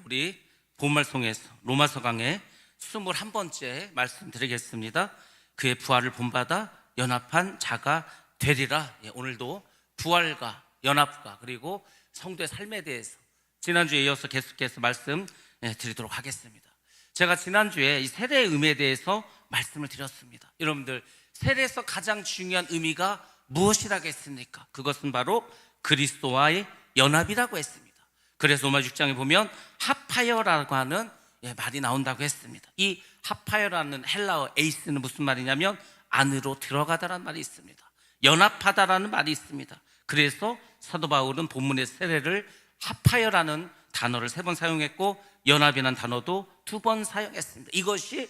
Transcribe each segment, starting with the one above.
우리 본말송에서 로마서 강의 21번째 말씀드리겠습니다. 그의 부활을 본받아 연합한 자가 되리라. 오늘도 부활과 연합과 그리고 성도의 삶에 대해서 지난주에 이어서 계속해서 말씀 드리도록 하겠습니다. 제가 지난주에 이 세례의 의미에 대해서 말씀을 드렸습니다. 여러분들, 세례에서 가장 중요한 의미가 무엇이라고 했습니까? 그것은 바로 그리스도와의 연합이라고 했습니다. 그래서 로마 6장에 보면 하파이어라고 하는 말이 나온다고 했습니다. 이 하파이어라는 헬라어 에이스는 무슨 말이냐면 안으로 들어가다라는 말이 있습니다. 연합하다라는 말이 있습니다. 그래서 사도 바울은 본문의 세례를 하파이어라는 단어를 3번 사용했고 연합이라는 단어도 2번 사용했습니다. 이것이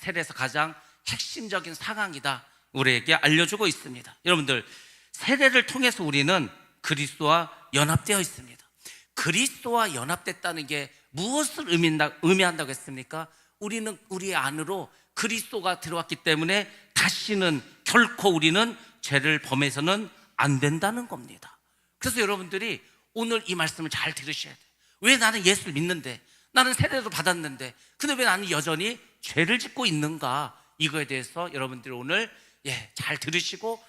세례에서 가장 핵심적인 상황이다 우리에게 알려주고 있습니다. 여러분들, 세례를 통해서 우리는 그리스도와 연합되어 있습니다. 그리스도와 연합됐다는 게 무엇을 의미한다고 했습니까? 우리는 우리 안으로 그리스도가 들어왔기 때문에 다시는 결코 우리는 죄를 범해서는 안 된다는 겁니다. 그래서 여러분들이 오늘 이 말씀을 잘 들으셔야 돼요. 왜 나는 예수를 믿는데, 나는 세례도 받았는데, 근데 왜 나는 여전히 죄를 짓고 있는가? 이거에 대해서 여러분들이 오늘 잘 들으시고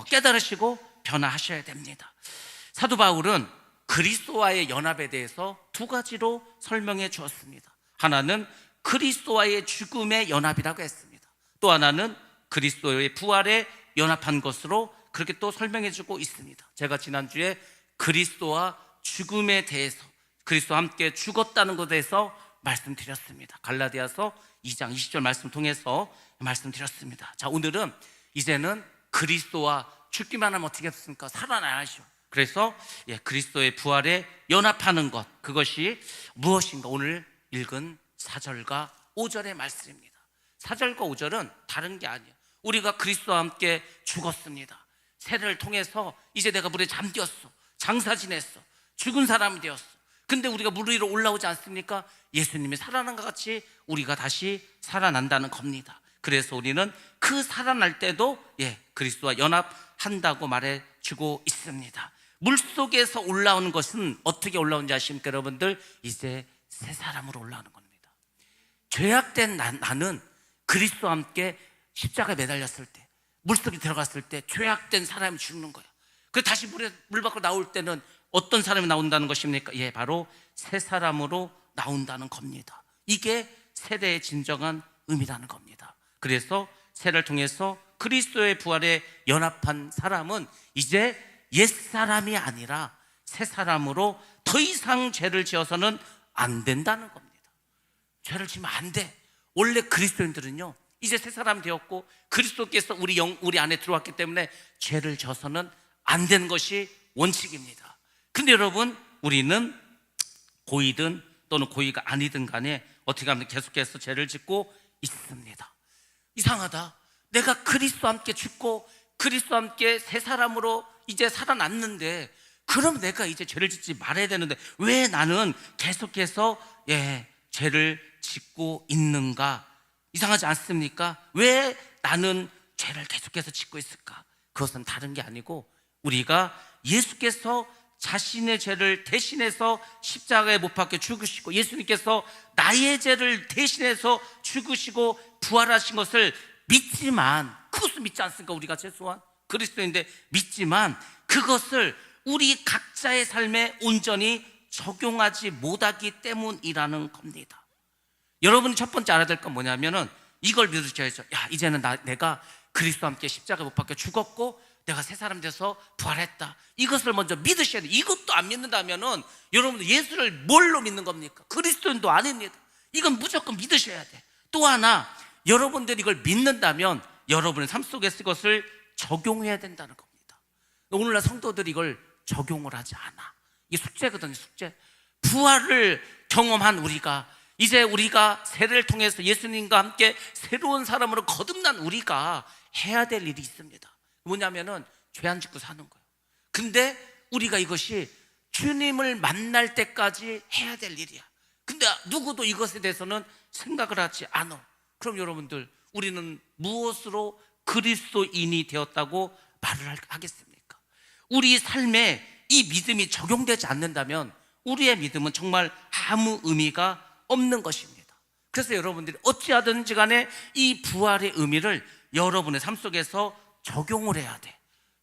깨달으시고 변화하셔야 됩니다. 사도 바울은 그리스도와의 연합에 대해서 2가지로 설명해 주었습니다. 하나는 그리스도와의 죽음의 연합이라고 했습니다. 또 하나는 그리스도의 부활에 연합한 것으로 그렇게 또 설명해 주고 있습니다. 제가 지난주에 그리스도와 죽음에 대해서, 그리스도와 함께 죽었다는 것에 대해서 말씀드렸습니다. 갈라디아서 2장 20절 말씀 통해서 말씀드렸습니다. 자, 오늘은 이제는 그리스도와 죽기만 하면 어떻게 했습니까? 살아나야죠. 그래서 그리스도의 부활에 연합하는 것, 그것이 무엇인가? 오늘 읽은 4절과 5절의 말씀입니다. 4절과 5절은 다른 게 아니에요. 우리가 그리스도와 함께 죽었습니다. 세례를 통해서 이제 내가 물에 잠겼어, 장사 지냈어, 죽은 사람이 되었어. 근데 우리가 물 위로 올라오지 않습니까? 예수님이 살아난 것 같이 우리가 다시 살아난다는 겁니다. 그래서 우리는 그 살아날 때도 그리스도와 연합한다고 말해주고 있습니다. 물속에서 올라오는 것은 어떻게 올라오는지 아십니까? 여러분들, 이제 새 사람으로 올라오는 겁니다. 죄악된 나는 그리스도와 함께 십자가에 매달렸을 때, 물속에 들어갔을 때 죄악된 사람이 죽는 거예요. 그래서 다시 물 밖으로 나올 때는 어떤 사람이 나온다는 것입니까? 바로 새 사람으로 나온다는 겁니다. 이게 세례의 진정한 의미라는 겁니다. 그래서 세례를 통해서 그리스도의 부활에 연합한 사람은 이제 옛사람이 아니라 새 사람으로 더 이상 죄를 지어서는 안 된다는 겁니다. 죄를 지면 안 돼. 원래 그리스도인들은요, 이제 새 사람이 되었고 그리스도께서 우리 안에 들어왔기 때문에 죄를 져서는 안 되는 것이 원칙입니다. 근데 여러분, 우리는 고이든 또는 고이가 아니든 간에 어떻게 하면 계속해서 죄를 짓고 있습니다. 이상하다. 내가 그리스도와 함께 죽고 그리스도와 함께 새 사람으로 이제 살아났는데, 그럼 내가 이제 죄를 짓지 말아야 되는데 왜 나는 계속해서 죄를 짓고 있는가? 이상하지 않습니까? 왜 나는 죄를 계속해서 짓고 있을까? 그것은 다른 게 아니고, 우리가 예수께서 자신의 죄를 대신해서 십자가에 못 박혀 죽으시고, 예수님께서 나의 죄를 대신해서 죽으시고 부활하신 것을 믿지만, 그것을 믿지 않습니까? 우리가 최소한 그리스도인데 믿지만 그것을 우리 각자의 삶에 온전히 적용하지 못하기 때문이라는 겁니다. 여러분이 첫 번째 알아야 될 건 뭐냐면은 이걸 믿으셔야죠. 이제는 내가 그리스도와 함께 십자가에 못 박혀 죽었고 내가 새 사람 돼서 부활했다. 이것을 먼저 믿으셔야 돼요. 이것도 안 믿는다면은 여러분, 예수를 뭘로 믿는 겁니까? 그리스도인도 아닙니다. 이건 무조건 믿으셔야 돼. 또 하나, 여러분들이 이걸 믿는다면 여러분의 삶 속에서 이것을 적용해야 된다는 겁니다. 오늘날 성도들이 이걸 적용을 하지 않아. 이게 숙제거든요, 숙제. 부활을 경험한 우리가, 이제 우리가 세례를 통해서 예수님과 함께 새로운 사람으로 거듭난 우리가 해야 될 일이 있습니다. 뭐냐면은 죄 안 짓고 사는 거예요. 근데 우리가 이것이 주님을 만날 때까지 해야 될 일이야. 근데 누구도 이것에 대해서는 생각을 하지 않아. 그럼 여러분들, 우리는 무엇으로 그리스도인이 되었다고 말을 하겠습니까? 우리 삶에 이 믿음이 적용되지 않는다면 우리의 믿음은 정말 아무 의미가 없는 것입니다. 그래서 여러분들이 어찌하든지 간에 이 부활의 의미를 여러분의 삶 속에서 적용을 해야 돼.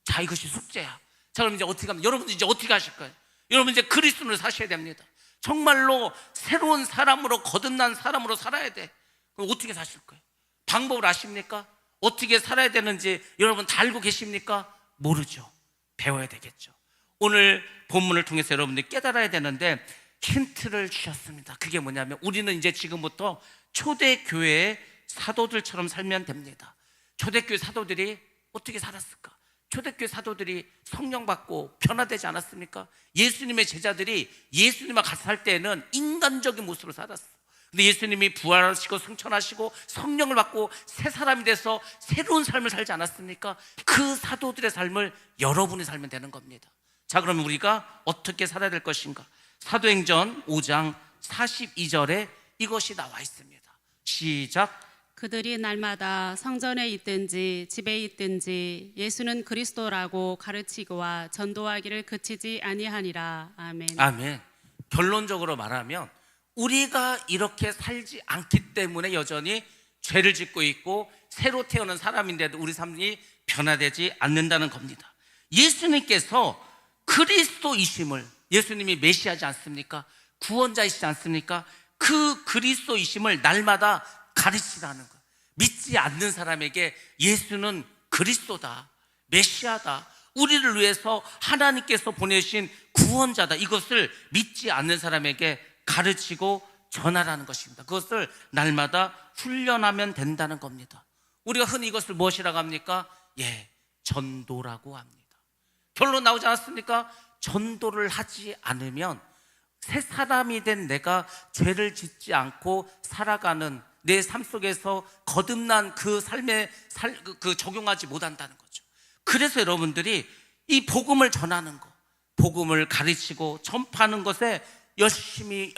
자, 이것이 숙제야. 자, 그럼 이제 어떻게 하면, 여러분들 이제 어떻게 하실 거예요? 여러분 이제 그리스도를 사셔야 됩니다. 정말로 새로운 사람으로, 거듭난 사람으로 살아야 돼. 그럼 어떻게 사실 거예요? 방법을 아십니까? 어떻게 살아야 되는지 여러분 다 알고 계십니까? 모르죠. 배워야 되겠죠. 오늘 본문을 통해서 여러분들이 깨달아야 되는데 힌트를 주셨습니다. 그게 뭐냐면 우리는 이제 지금부터 초대교회의 사도들처럼 살면 됩니다. 초대교회 사도들이 어떻게 살았을까? 초대교회 사도들이 성령 받고 변화되지 않았습니까? 예수님의 제자들이 예수님과 같이 살 때에는 인간적인 모습으로 살았어. 근데 예수님이 부활하시고 승천하시고 성령을 받고 새 사람이 돼서 새로운 삶을 살지 않았습니까? 그 사도들의 삶을 여러분이 살면 되는 겁니다. 자, 그러면 우리가 어떻게 살아야 될 것인가? 사도행전 5장 42절에 이것이 나와 있습니다. 시작. 그들이 날마다 성전에 있든지 집에 있든지 예수는 그리스도라고 가르치고와 전도하기를 그치지 아니하니라. 아멘. 아멘. 결론적으로 말하면 우리가 이렇게 살지 않기 때문에 여전히 죄를 짓고 있고 새로 태어난 사람인데도 우리 삶이 변화되지 않는다는 겁니다. 예수님께서 그리스도이심을, 예수님이 메시아지 않습니까? 구원자이시지 않습니까? 그 그리스도이심을 날마다 가르치라는 거예요. 믿지 않는 사람에게 예수는 그리스도다, 메시아다, 우리를 위해서 하나님께서 보내신 구원자다, 이것을 믿지 않는 사람에게 가르치고 전하라는 것입니다. 그것을 날마다 훈련하면 된다는 겁니다. 우리가 흔히 이것을 무엇이라고 합니까? 전도라고 합니다. 결론 나오지 않았습니까? 전도를 하지 않으면 새 사람이 된 내가 죄를 짓지 않고 살아가는 내 삶 속에서 거듭난 그 삶에 적용하지 못한다는 거죠. 그래서 여러분들이 이 복음을 전하는 것, 복음을 가르치고 전파하는 것에 열심히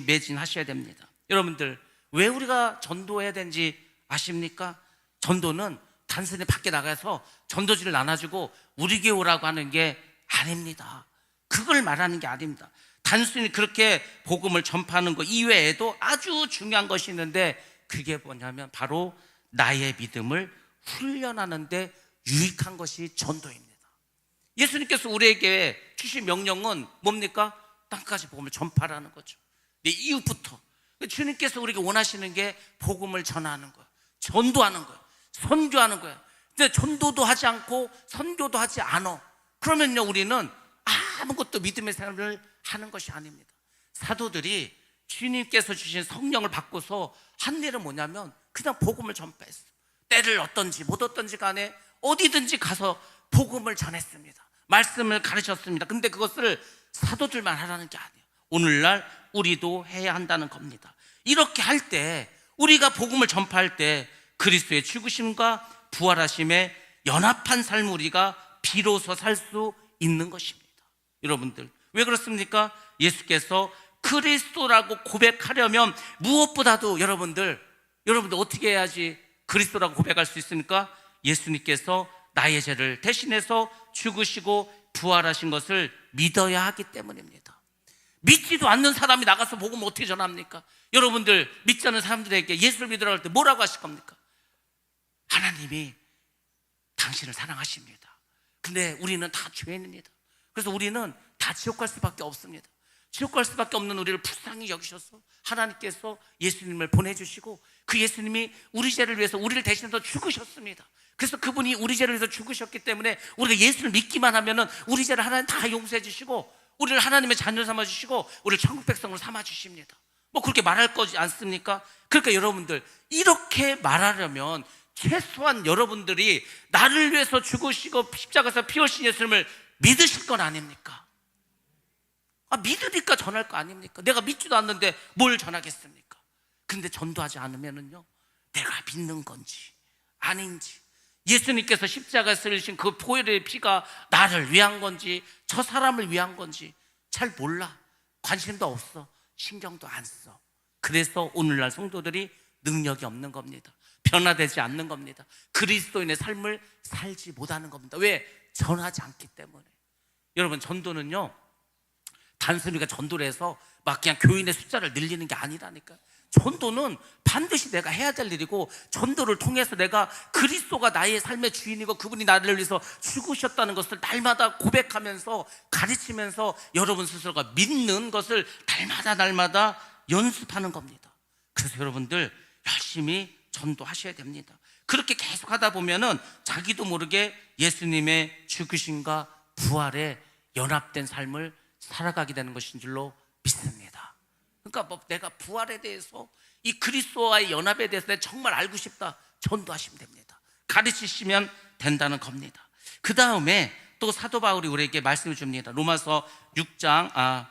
매진하셔야 됩니다. 여러분들, 왜 우리가 전도해야 되는지 아십니까? 전도는 단순히 밖에 나가서 전도지를 나눠주고 우리 교회 오라고 하는 게 아닙니다. 그걸 말하는 게 아닙니다. 단순히 그렇게 복음을 전파하는 것 이외에도 아주 중요한 것이 있는데 그게 뭐냐면 바로 나의 믿음을 훈련하는 데 유익한 것이 전도입니다. 예수님께서 우리에게 주신 명령은 뭡니까? 땅까지 복음을 전파하라는 거죠. 내 이웃부터. 주님께서 우리에게 원하시는 게 복음을 전하는 거예요. 전도하는 거예요. 선교하는 거예요. 근데 전도도 하지 않고 선교도 하지 않아. 그러면요, 우리는 아무것도 믿음의 생활을 하는 것이 아닙니다. 사도들이 주님께서 주신 성령을 받고서 한 일은 뭐냐면 그냥 복음을 전파했어요. 때를 얻든지 못 얻든지 간에 어디든지 가서 복음을 전했습니다. 말씀을 가르쳤습니다. 근데 그것을 사도들만 하라는 게 아니에요. 오늘날 우리도 해야 한다는 겁니다. 이렇게 할 때, 우리가 복음을 전파할 때 그리스도의 죽으심과 부활하심에 연합한 삶을 우리가 비로소 살 수 있는 것입니다. 여러분들, 왜 그렇습니까? 예수께서 그리스도라고 고백하려면 무엇보다도 여러분들 어떻게 해야지 그리스도라고 고백할 수 있습니까? 예수님께서 나의 죄를 대신해서 죽으시고 부활하신 것을 믿어야 하기 때문입니다. 믿지도 않는 사람이 나가서 복음 어떻게 전합니까? 여러분들, 믿지 않는 사람들에게 예수를 믿으라고 할 때 뭐라고 하실 겁니까? 하나님이 당신을 사랑하십니다. 근데 우리는 다 죄인입니다. 그래서 우리는 다 지옥 갈 수밖에 없습니다. 지옥 갈 수밖에 없는 우리를 불쌍히 여기셔서 하나님께서 예수님을 보내주시고 그 예수님이 우리 죄를 위해서 우리를 대신해서 죽으셨습니다. 그래서 그분이 우리 죄를 위해서 죽으셨기 때문에 우리가 예수를 믿기만 하면은 우리 죄를 하나님 다 용서해 주시고 우리를 하나님의 자녀 삼아 주시고 우리를 천국 백성으로 삼아 주십니다. 뭐 그렇게 말할 거지 않습니까? 그러니까 여러분들, 이렇게 말하려면 최소한 여러분들이 나를 위해서 죽으시고 십자가에서 피 흘리신 예수님을 믿으실 건 아닙니까? 믿으니까 전할 거 아닙니까? 내가 믿지도 않는데 뭘 전하겠습니까? 근데 전도하지 않으면은요, 내가 믿는 건지 아닌지, 예수님께서 십자가에서 흘리신 그 보혈의 피가 나를 위한 건지 저 사람을 위한 건지 잘 몰라. 관심도 없어. 신경도 안 써. 그래서 오늘날 성도들이 능력이 없는 겁니다. 변화되지 않는 겁니다. 그리스도인의 삶을 살지 못하는 겁니다. 왜? 전하지 않기 때문에. 여러분, 전도는요, 단순히 우리가 전도를 해서 막 그냥 교인의 숫자를 늘리는 게 아니라니까. 전도는 반드시 내가 해야 될 일이고, 전도를 통해서 내가 그리스도가 나의 삶의 주인이고 그분이 나를 위해서 죽으셨다는 것을 날마다 고백하면서 가르치면서 여러분 스스로가 믿는 것을 날마다 연습하는 겁니다. 그래서 여러분들 열심히 전도하셔야 됩니다. 그렇게 계속 하다 보면은 자기도 모르게 예수님의 죽으심과 부활에 연합된 삶을 살아가게 되는 것인 줄로 믿습니다. 그러니까 뭐 내가 부활에 대해서, 이 그리스도와의 연합에 대해서 내가 정말 알고 싶다, 전도하시면 됩니다. 가르치시면 된다는 겁니다. 그 다음에 또 사도 바울이 우리에게 말씀을 줍니다. 로마서 6장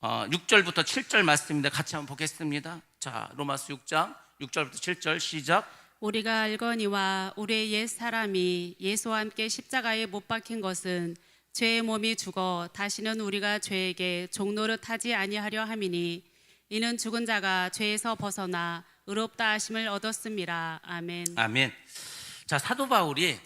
6절부터 7절 말씀인데 같이 한번 보겠습니다. 자, 로마서 6장 6절부터 7절 시작. 우리가 알거니와 우리의 옛 사람이 예수와 함께 십자가에 못 박힌 것은 죄의 몸이 죽어 다시는 우리가 죄에게 종노릇 하지 아니하려 함이니, 이는 죽은 자가 죄에서 벗어나 의롭다 하심을 얻었음이라. 아멘. 아멘. 자, 사도 바울이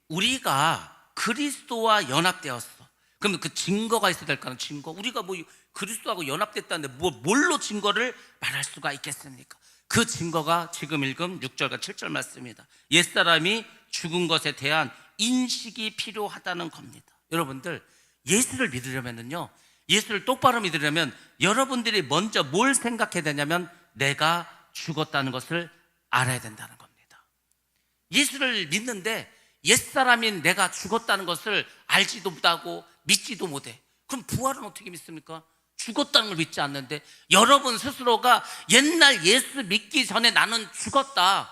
우리가 그리스도와 연합되었어. 그러면 그 증거가 있어야 될 거는 증거. 우리가 뭐 그리스도하고 연합됐다는데 뭘로 증거를 말할 수가 있겠습니까? 그 증거가 지금 읽은 6절과 7절 말씀입니다. 옛사람이 죽은 것에 대한 인식이 필요하다는 겁니다. 여러분들, 예수를 믿으려면요, 예수를 똑바로 믿으려면 여러분들이 먼저 뭘 생각해야 되냐면 내가 죽었다는 것을 알아야 된다는 겁니다. 예수를 믿는데 옛사람인 내가 죽었다는 것을 알지도 못하고 믿지도 못해. 그럼 부활은 어떻게 믿습니까? 죽었다는 걸 믿지 않는데, 여러분 스스로가 옛날 예수 믿기 전에 나는 죽었다,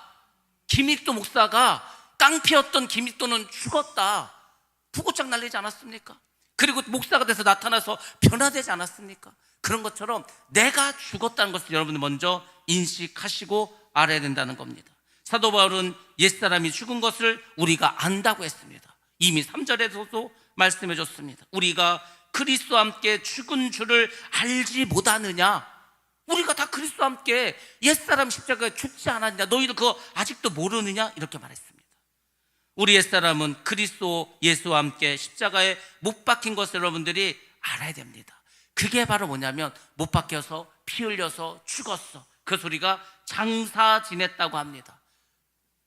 김익도 목사가 깡패였던 김익도는 죽었다, 부고짝 날리지 않았습니까? 그리고 목사가 돼서 나타나서 변화되지 않았습니까? 그런 것처럼 내가 죽었다는 것을 여러분들 먼저 인식하시고 알아야 된다는 겁니다. 사도 바울은 옛사람이 죽은 것을 우리가 안다고 했습니다. 이미 3절에서도 말씀해 줬습니다. 우리가 그리스도와 함께 죽은 줄을 알지 못하느냐? 우리가 다 그리스도와 함께 옛사람 십자가에 죽지 않았냐? 너희들 그거 아직도 모르느냐? 이렇게 말했습니다. 우리 옛사람은 그리스도 예수와 함께 십자가에 못 박힌 것을 여러분들이 알아야 됩니다. 그게 바로 뭐냐면 못 박혀서 피 흘려서 죽었어. 그 소리가 장사 지냈다고 합니다.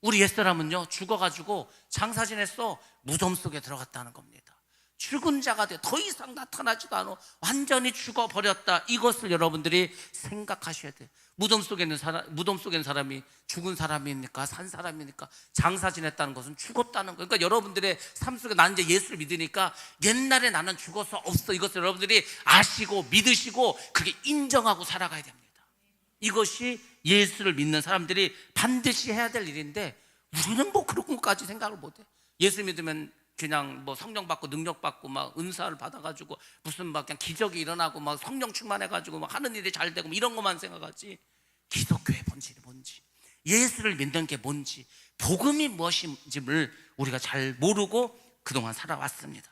우리 옛사람은요, 죽어가지고 장사 지냈어. 무덤 속에 들어갔다는 겁니다. 죽은 자가 돼 더 이상 나타나지도 않아. 완전히 죽어버렸다. 이것을 여러분들이 생각하셔야 돼요. 무덤 속에 있는 사람이 죽은 사람입니까? 산 사람입니까? 장사 지냈다는 것은 죽었다는 거예요. 그러니까 여러분들의 삶 속에 나는 이제 예수를 믿으니까 옛날에 나는 죽어서 없어. 이것을 여러분들이 아시고 믿으시고 그게 인정하고 살아가야 됩니다. 이것이 예수를 믿는 사람들이 반드시 해야 될 일인데, 우리는 뭐 그런 것까지 생각을 못해. 예수 믿으면 그냥 뭐 성령 받고 능력 받고 막 은사를 받아가지고 무슨 막 그냥 기적이 일어나고 막 성령 충만해가지고 막 하는 일이 잘 되고 이런 것만 생각하지, 기독교의 본질이 뭔지, 예수를 믿는 게 뭔지, 복음이 무엇인지를 우리가 잘 모르고 그동안 살아왔습니다.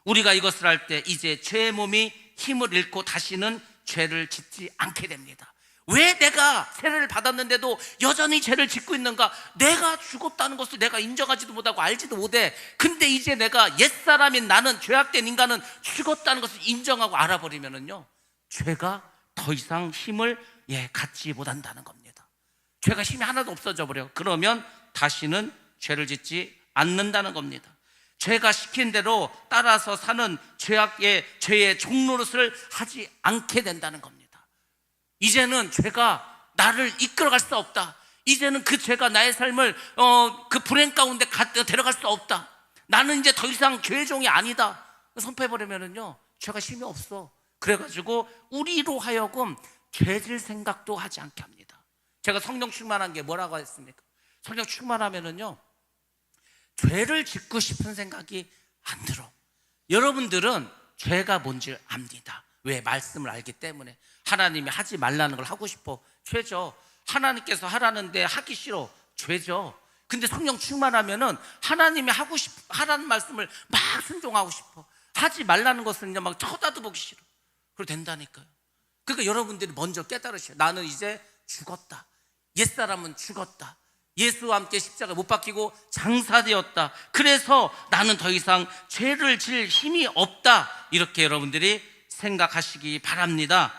우리가 이것을 할 때 이제 죄의 몸이 힘을 잃고 다시는 죄를 짓지 않게 됩니다. 왜 내가 세례를 받았는데도 여전히 죄를 짓고 있는가? 내가 죽었다는 것을 내가 인정하지도 못하고 알지도 못해. 근데 이제 내가 옛사람인 나는, 죄악된 인간은 죽었다는 것을 인정하고 알아버리면은요, 죄가 더 이상 힘을 갖지 못한다는 겁니다. 죄가 힘이 하나도 없어져 버려. 그러면 다시는 죄를 짓지 않는다는 겁니다. 죄가 시킨 대로 따라서 사는 죄의 종노릇을 하지 않게 된다는 겁니다. 이제는 죄가 나를 이끌어갈 수 없다. 이제는 그 죄가 나의 삶을 그 불행 가운데 데려갈 수 없다. 나는 이제 더 이상 죄의 종이 아니다. 선포해버리면은요, 죄가 힘이 없어. 그래가지고 우리로 하여금 죄질 생각도 하지 않게 합니다. 제가 성령 충만한 게 뭐라고 했습니까? 성령 충만하면은요, 죄를 짓고 싶은 생각이 안 들어. 여러분들은 죄가 뭔지 압니다. 왜? 말씀을 알기 때문에. 하나님이 하지 말라는 걸 하고 싶어. 죄죠. 하나님께서 하라는데 하기 싫어. 죄죠. 근데 성령 충만하면은 하나님이 하라는 말씀을 막 순종하고 싶어. 하지 말라는 것은 그냥 막 쳐다도 보기 싫어. 그래도 된다니까요. 그러니까 여러분들이 먼저 깨달으셔요. 나는 이제 죽었다. 옛사람은 죽었다. 예수와 함께 십자가에 못 박히고 장사되었다. 그래서 나는 더 이상 죄를 질 힘이 없다. 이렇게 여러분들이 생각하시기 바랍니다.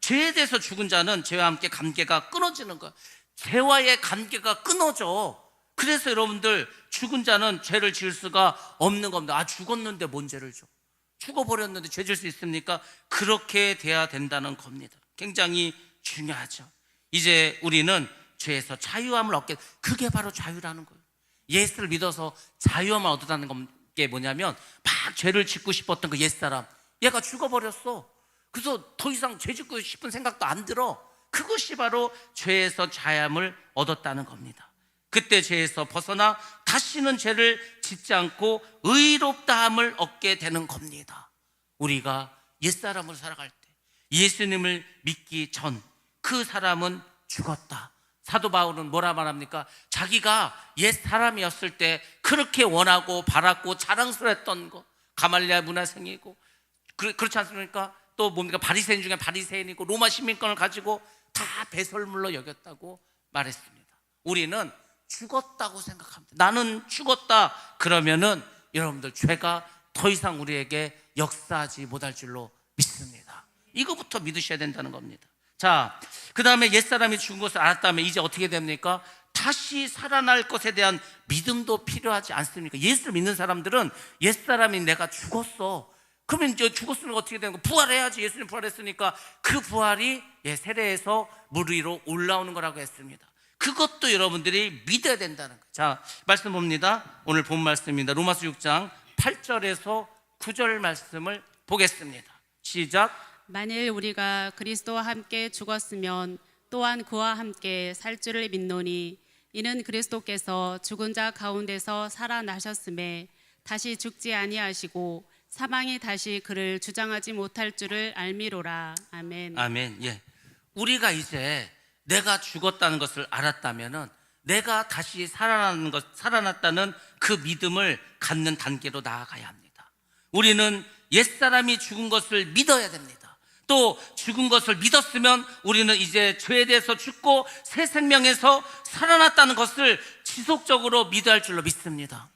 죄에 대해서 죽은 자는 죄와 함께 관계가 끊어지는 거예요. 죄와의 관계가 끊어져. 그래서 여러분들 죽은 자는 죄를 지을 수가 없는 겁니다. 아, 죽었는데 뭔 죄를 져? 죽어버렸는데 죄 질 수 있습니까? 그렇게 돼야 된다는 겁니다. 굉장히 중요하죠. 이제 우리는 죄에서 자유함을 얻게, 그게 바로 자유라는 거예요. 예수를 믿어서 자유함을 얻었다는 게 뭐냐면, 막 죄를 짓고 싶었던 그 옛사람, 얘가 죽어버렸어. 그래서 더 이상 죄 짓고 싶은 생각도 안 들어. 그것이 바로 죄에서 자유함을 얻었다는 겁니다. 그때 죄에서 벗어나 다시는 죄를 짓지 않고 의롭다함을 얻게 되는 겁니다. 우리가 옛사람으로 살아갈 때, 예수님을 믿기 전 그 사람은 죽었다. 사도 바울은 뭐라 말합니까? 자기가 옛사람이었을 때 그렇게 원하고 바랐고 자랑스러웠던 거, 가말리아 문화생이고, 그렇지 않습니까? 또 뭡니까? 바리새인 중에 바리새인이고 로마 시민권을 가지고 다 배설물로 여겼다고 말했습니다. 우리는 죽었다고 생각합니다. 나는 죽었다 그러면은 여러분들 죄가 더 이상 우리에게 역사하지 못할 줄로 믿습니다. 이거부터 믿으셔야 된다는 겁니다. 자, 그 다음에 옛사람이 죽은 것을 알았다면 이제 어떻게 됩니까? 다시 살아날 것에 대한 믿음도 필요하지 않습니까? 예수를 믿는 사람들은 옛사람이 내가 죽었어, 그러면 이제 죽었으면 어떻게 되는 거? 부활해야지. 예수님 부활했으니까 그 부활이 세례에서 물 위로 올라오는 거라고 했습니다. 그것도 여러분들이 믿어야 된다는 거예요. 자, 말씀 봅니다. 오늘 본 말씀입니다. 로마서 6장 8절에서 9절 말씀을 보겠습니다. 시작. 만일 우리가 그리스도와 함께 죽었으면 또한 그와 함께 살 줄을 믿노니 이는 그리스도께서 죽은 자 가운데서 살아나셨음에 다시 죽지 아니하시고 사망이 다시 그를 주장하지 못할 줄을 알미로라. 아멘. 아멘. 예. 우리가 이제 내가 죽었다는 것을 알았다면은 내가 다시 살아났다는 그 믿음을 갖는 단계로 나아가야 합니다. 우리는 옛사람이 죽은 것을 믿어야 됩니다. 또 죽은 것을 믿었으면 우리는 이제 죄에 대해서 죽고 새 생명에서 살아났다는 것을 지속적으로 믿어야 할 줄로 믿습니다.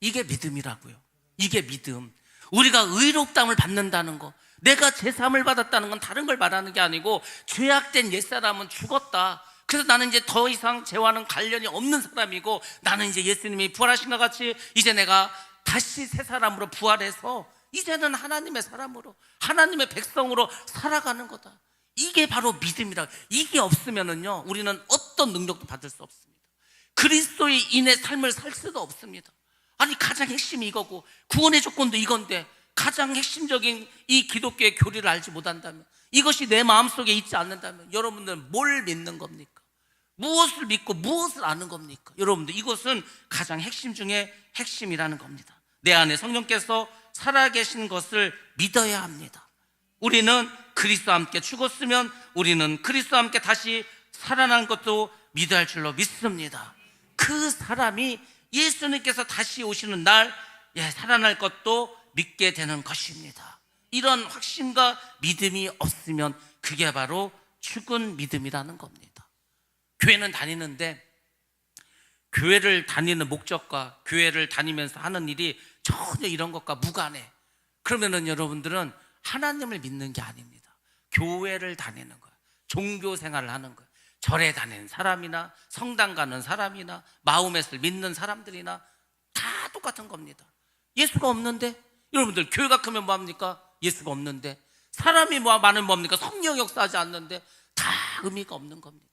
이게 믿음이라고요. 이게 믿음. 우리가 의롭다함을 받는다는 거, 내가 제사함을 받았다는 건 다른 걸 말하는 게 아니고, 죄악된 옛사람은 죽었다. 그래서 나는 이제 더 이상 죄와는 관련이 없는 사람이고, 나는 이제 예수님이 부활하신 것 같이 이제 내가 다시 새 사람으로 부활해서 이제는 하나님의 사람으로, 하나님의 백성으로 살아가는 거다. 이게 바로 믿음이라. 이게 없으면은요, 우리는 어떤 능력도 받을 수 없습니다. 그리스도의 인의 삶을 살 수도 없습니다. 아니, 가장 핵심이 이거고 구원의 조건도 이건데, 가장 핵심적인 이 기독교의 교리를 알지 못한다면, 이것이 내 마음속에 있지 않는다면 여러분들은 뭘 믿는 겁니까? 무엇을 믿고 무엇을 아는 겁니까? 여러분들, 이것은 가장 핵심 중에 핵심이라는 겁니다. 내 안에 성령께서 살아계신 것을 믿어야 합니다. 우리는 그리스도와 함께 죽었으면 우리는 그리스도와 함께 다시 살아난 것도 믿어야 할 줄로 믿습니다. 그 사람이 예수님께서 다시 오시는 날 살아날 것도 믿게 되는 것입니다. 이런 확신과 믿음이 없으면 그게 바로 죽은 믿음이라는 겁니다. 교회는 다니는데 교회를 다니는 목적과 교회를 다니면서 하는 일이 전혀 이런 것과 무관해. 그러면은 여러분들은 하나님을 믿는 게 아닙니다. 교회를 다니는 거예요. 종교 생활을 하는 거예요. 절에 다니는 사람이나 성당 가는 사람이나 마음에서 믿는 사람들이나 다 똑같은 겁니다. 예수가 없는데, 여러분들 교회가 크면 뭐합니까? 예수가 없는데, 사람이 많으면 뭐합니까? 성령 역사하지 않는데, 다 의미가 없는 겁니다.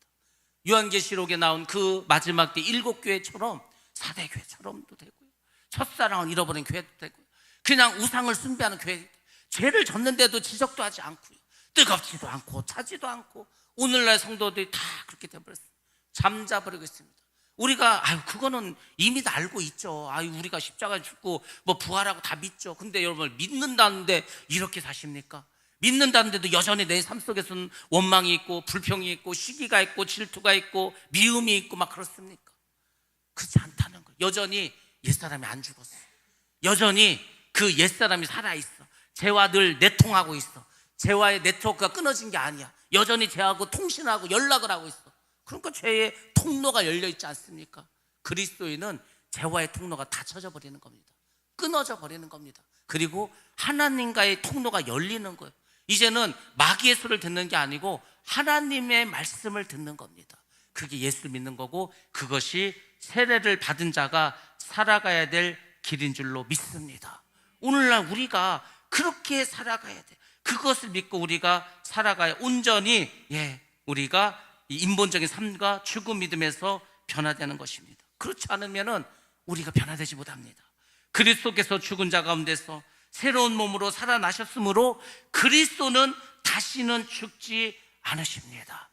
요한계시록에 나온 그 마지막 때 7교회처럼 4대 교회처럼도 되고요, 첫사랑을 잃어버린 교회도 되고요, 그냥 우상을 숭배하는 교회, 죄를 졌는데도 지적도 하지 않고요, 뜨겁지도 않고 차지도 않고, 오늘날 성도들이 다 그렇게 돼버렸어요. 잠자버리고 있습니다. 우리가 그거는 이미 다 알고 있죠. 우리가 십자가에 죽고 뭐 부활하고 다 믿죠. 근데 여러분, 믿는다는데 이렇게 사십니까? 믿는다는데도 여전히 내 삶 속에서는 원망이 있고 불평이 있고 시기가 있고 질투가 있고 미움이 있고 막 그렇습니까? 그렇지 않다는 거예요. 여전히 옛사람이 안 죽었어. 여전히 그 옛사람이 살아있어. 죄와 늘 내통하고 있어. 죄와의 네트워크가 끊어진 게 아니야. 여전히 죄하고 통신하고 연락을 하고 있어. 그러니까 죄의 통로가 열려 있지 않습니까? 그리스도인은 죄와의 통로가 닫혀져 버리는 겁니다. 끊어져 버리는 겁니다. 그리고 하나님과의 통로가 열리는 거예요. 이제는 마귀의 소리를 듣는 게 아니고 하나님의 말씀을 듣는 겁니다. 그게 예수를 믿는 거고, 그것이 세례를 받은 자가 살아가야 될 길인 줄로 믿습니다. 오늘날 우리가 그렇게 살아가야 돼. 그것을 믿고 우리가 살아가야 온전히 우리가 이 인본적인 삶과 죽음 믿음에서 변화되는 것입니다. 그렇지 않으면은 우리가 변화되지 못합니다. 그리스도께서 죽은 자 가운데서 새로운 몸으로 살아나셨으므로 그리스도는 다시는 죽지 않으십니다.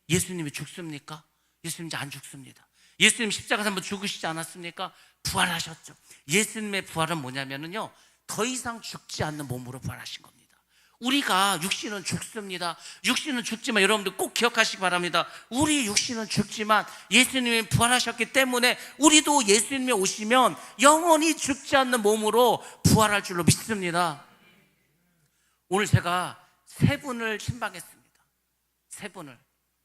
예수님이 죽습니까? 예수님 이제 안 죽습니다. 예수님 십자가에서 한번 죽으시지 않았습니까? 부활하셨죠. 예수님의 부활은 뭐냐면요, 더 이상 죽지 않는 몸으로 부활하신 겁니다. 우리가 육신은 죽습니다. 육신은 죽지만 여러분들 꼭 기억하시기 바랍니다. 우리 육신은 죽지만 예수님이 부활하셨기 때문에 우리도 예수님이 오시면 영원히 죽지 않는 몸으로 부활할 줄로 믿습니다. 오늘 제가 3분을 신방했습니다. 3분을.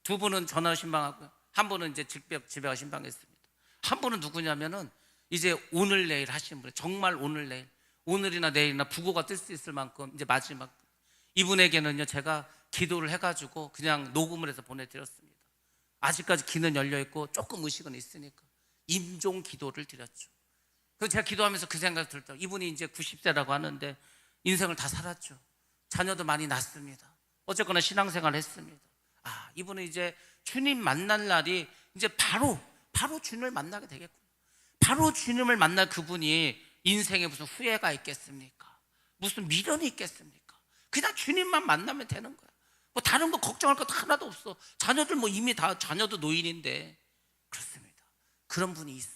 2분은 전화 신방하고요, 1분은 이제 집에 신방했습니다. 1분은 누구냐면은 이제 오늘 내일 하시는 분, 정말 오늘 내일, 오늘이나 내일이나 부고가 뜰 수 있을 만큼 이제 마지막, 이분에게는요 제가 기도를 해가지고 그냥 녹음을 해서 보내드렸습니다. 아직까지 귀는 열려있고 조금 의식은 있으니까 임종 기도를 드렸죠. 그래서 제가 기도하면서 그 생각이 들더라고요. 이분이 이제 90세라고 하는데 인생을 다 살았죠. 자녀도 많이 낳습니다. 어쨌거나 신앙생활을 했습니다. 이분은 이제 주님 만날 날이 이제 바로 주님을 만나게 되겠구나. 바로 주님을 만날 그분이 인생에 무슨 후회가 있겠습니까? 무슨 미련이 있겠습니까? 그냥 주님만 만나면 되는 거야. 뭐 다른 거 걱정할 것도 하나도 없어. 자녀들 뭐 이미 다 자녀도 노인인데. 그렇습니다. 그런 분이 있어.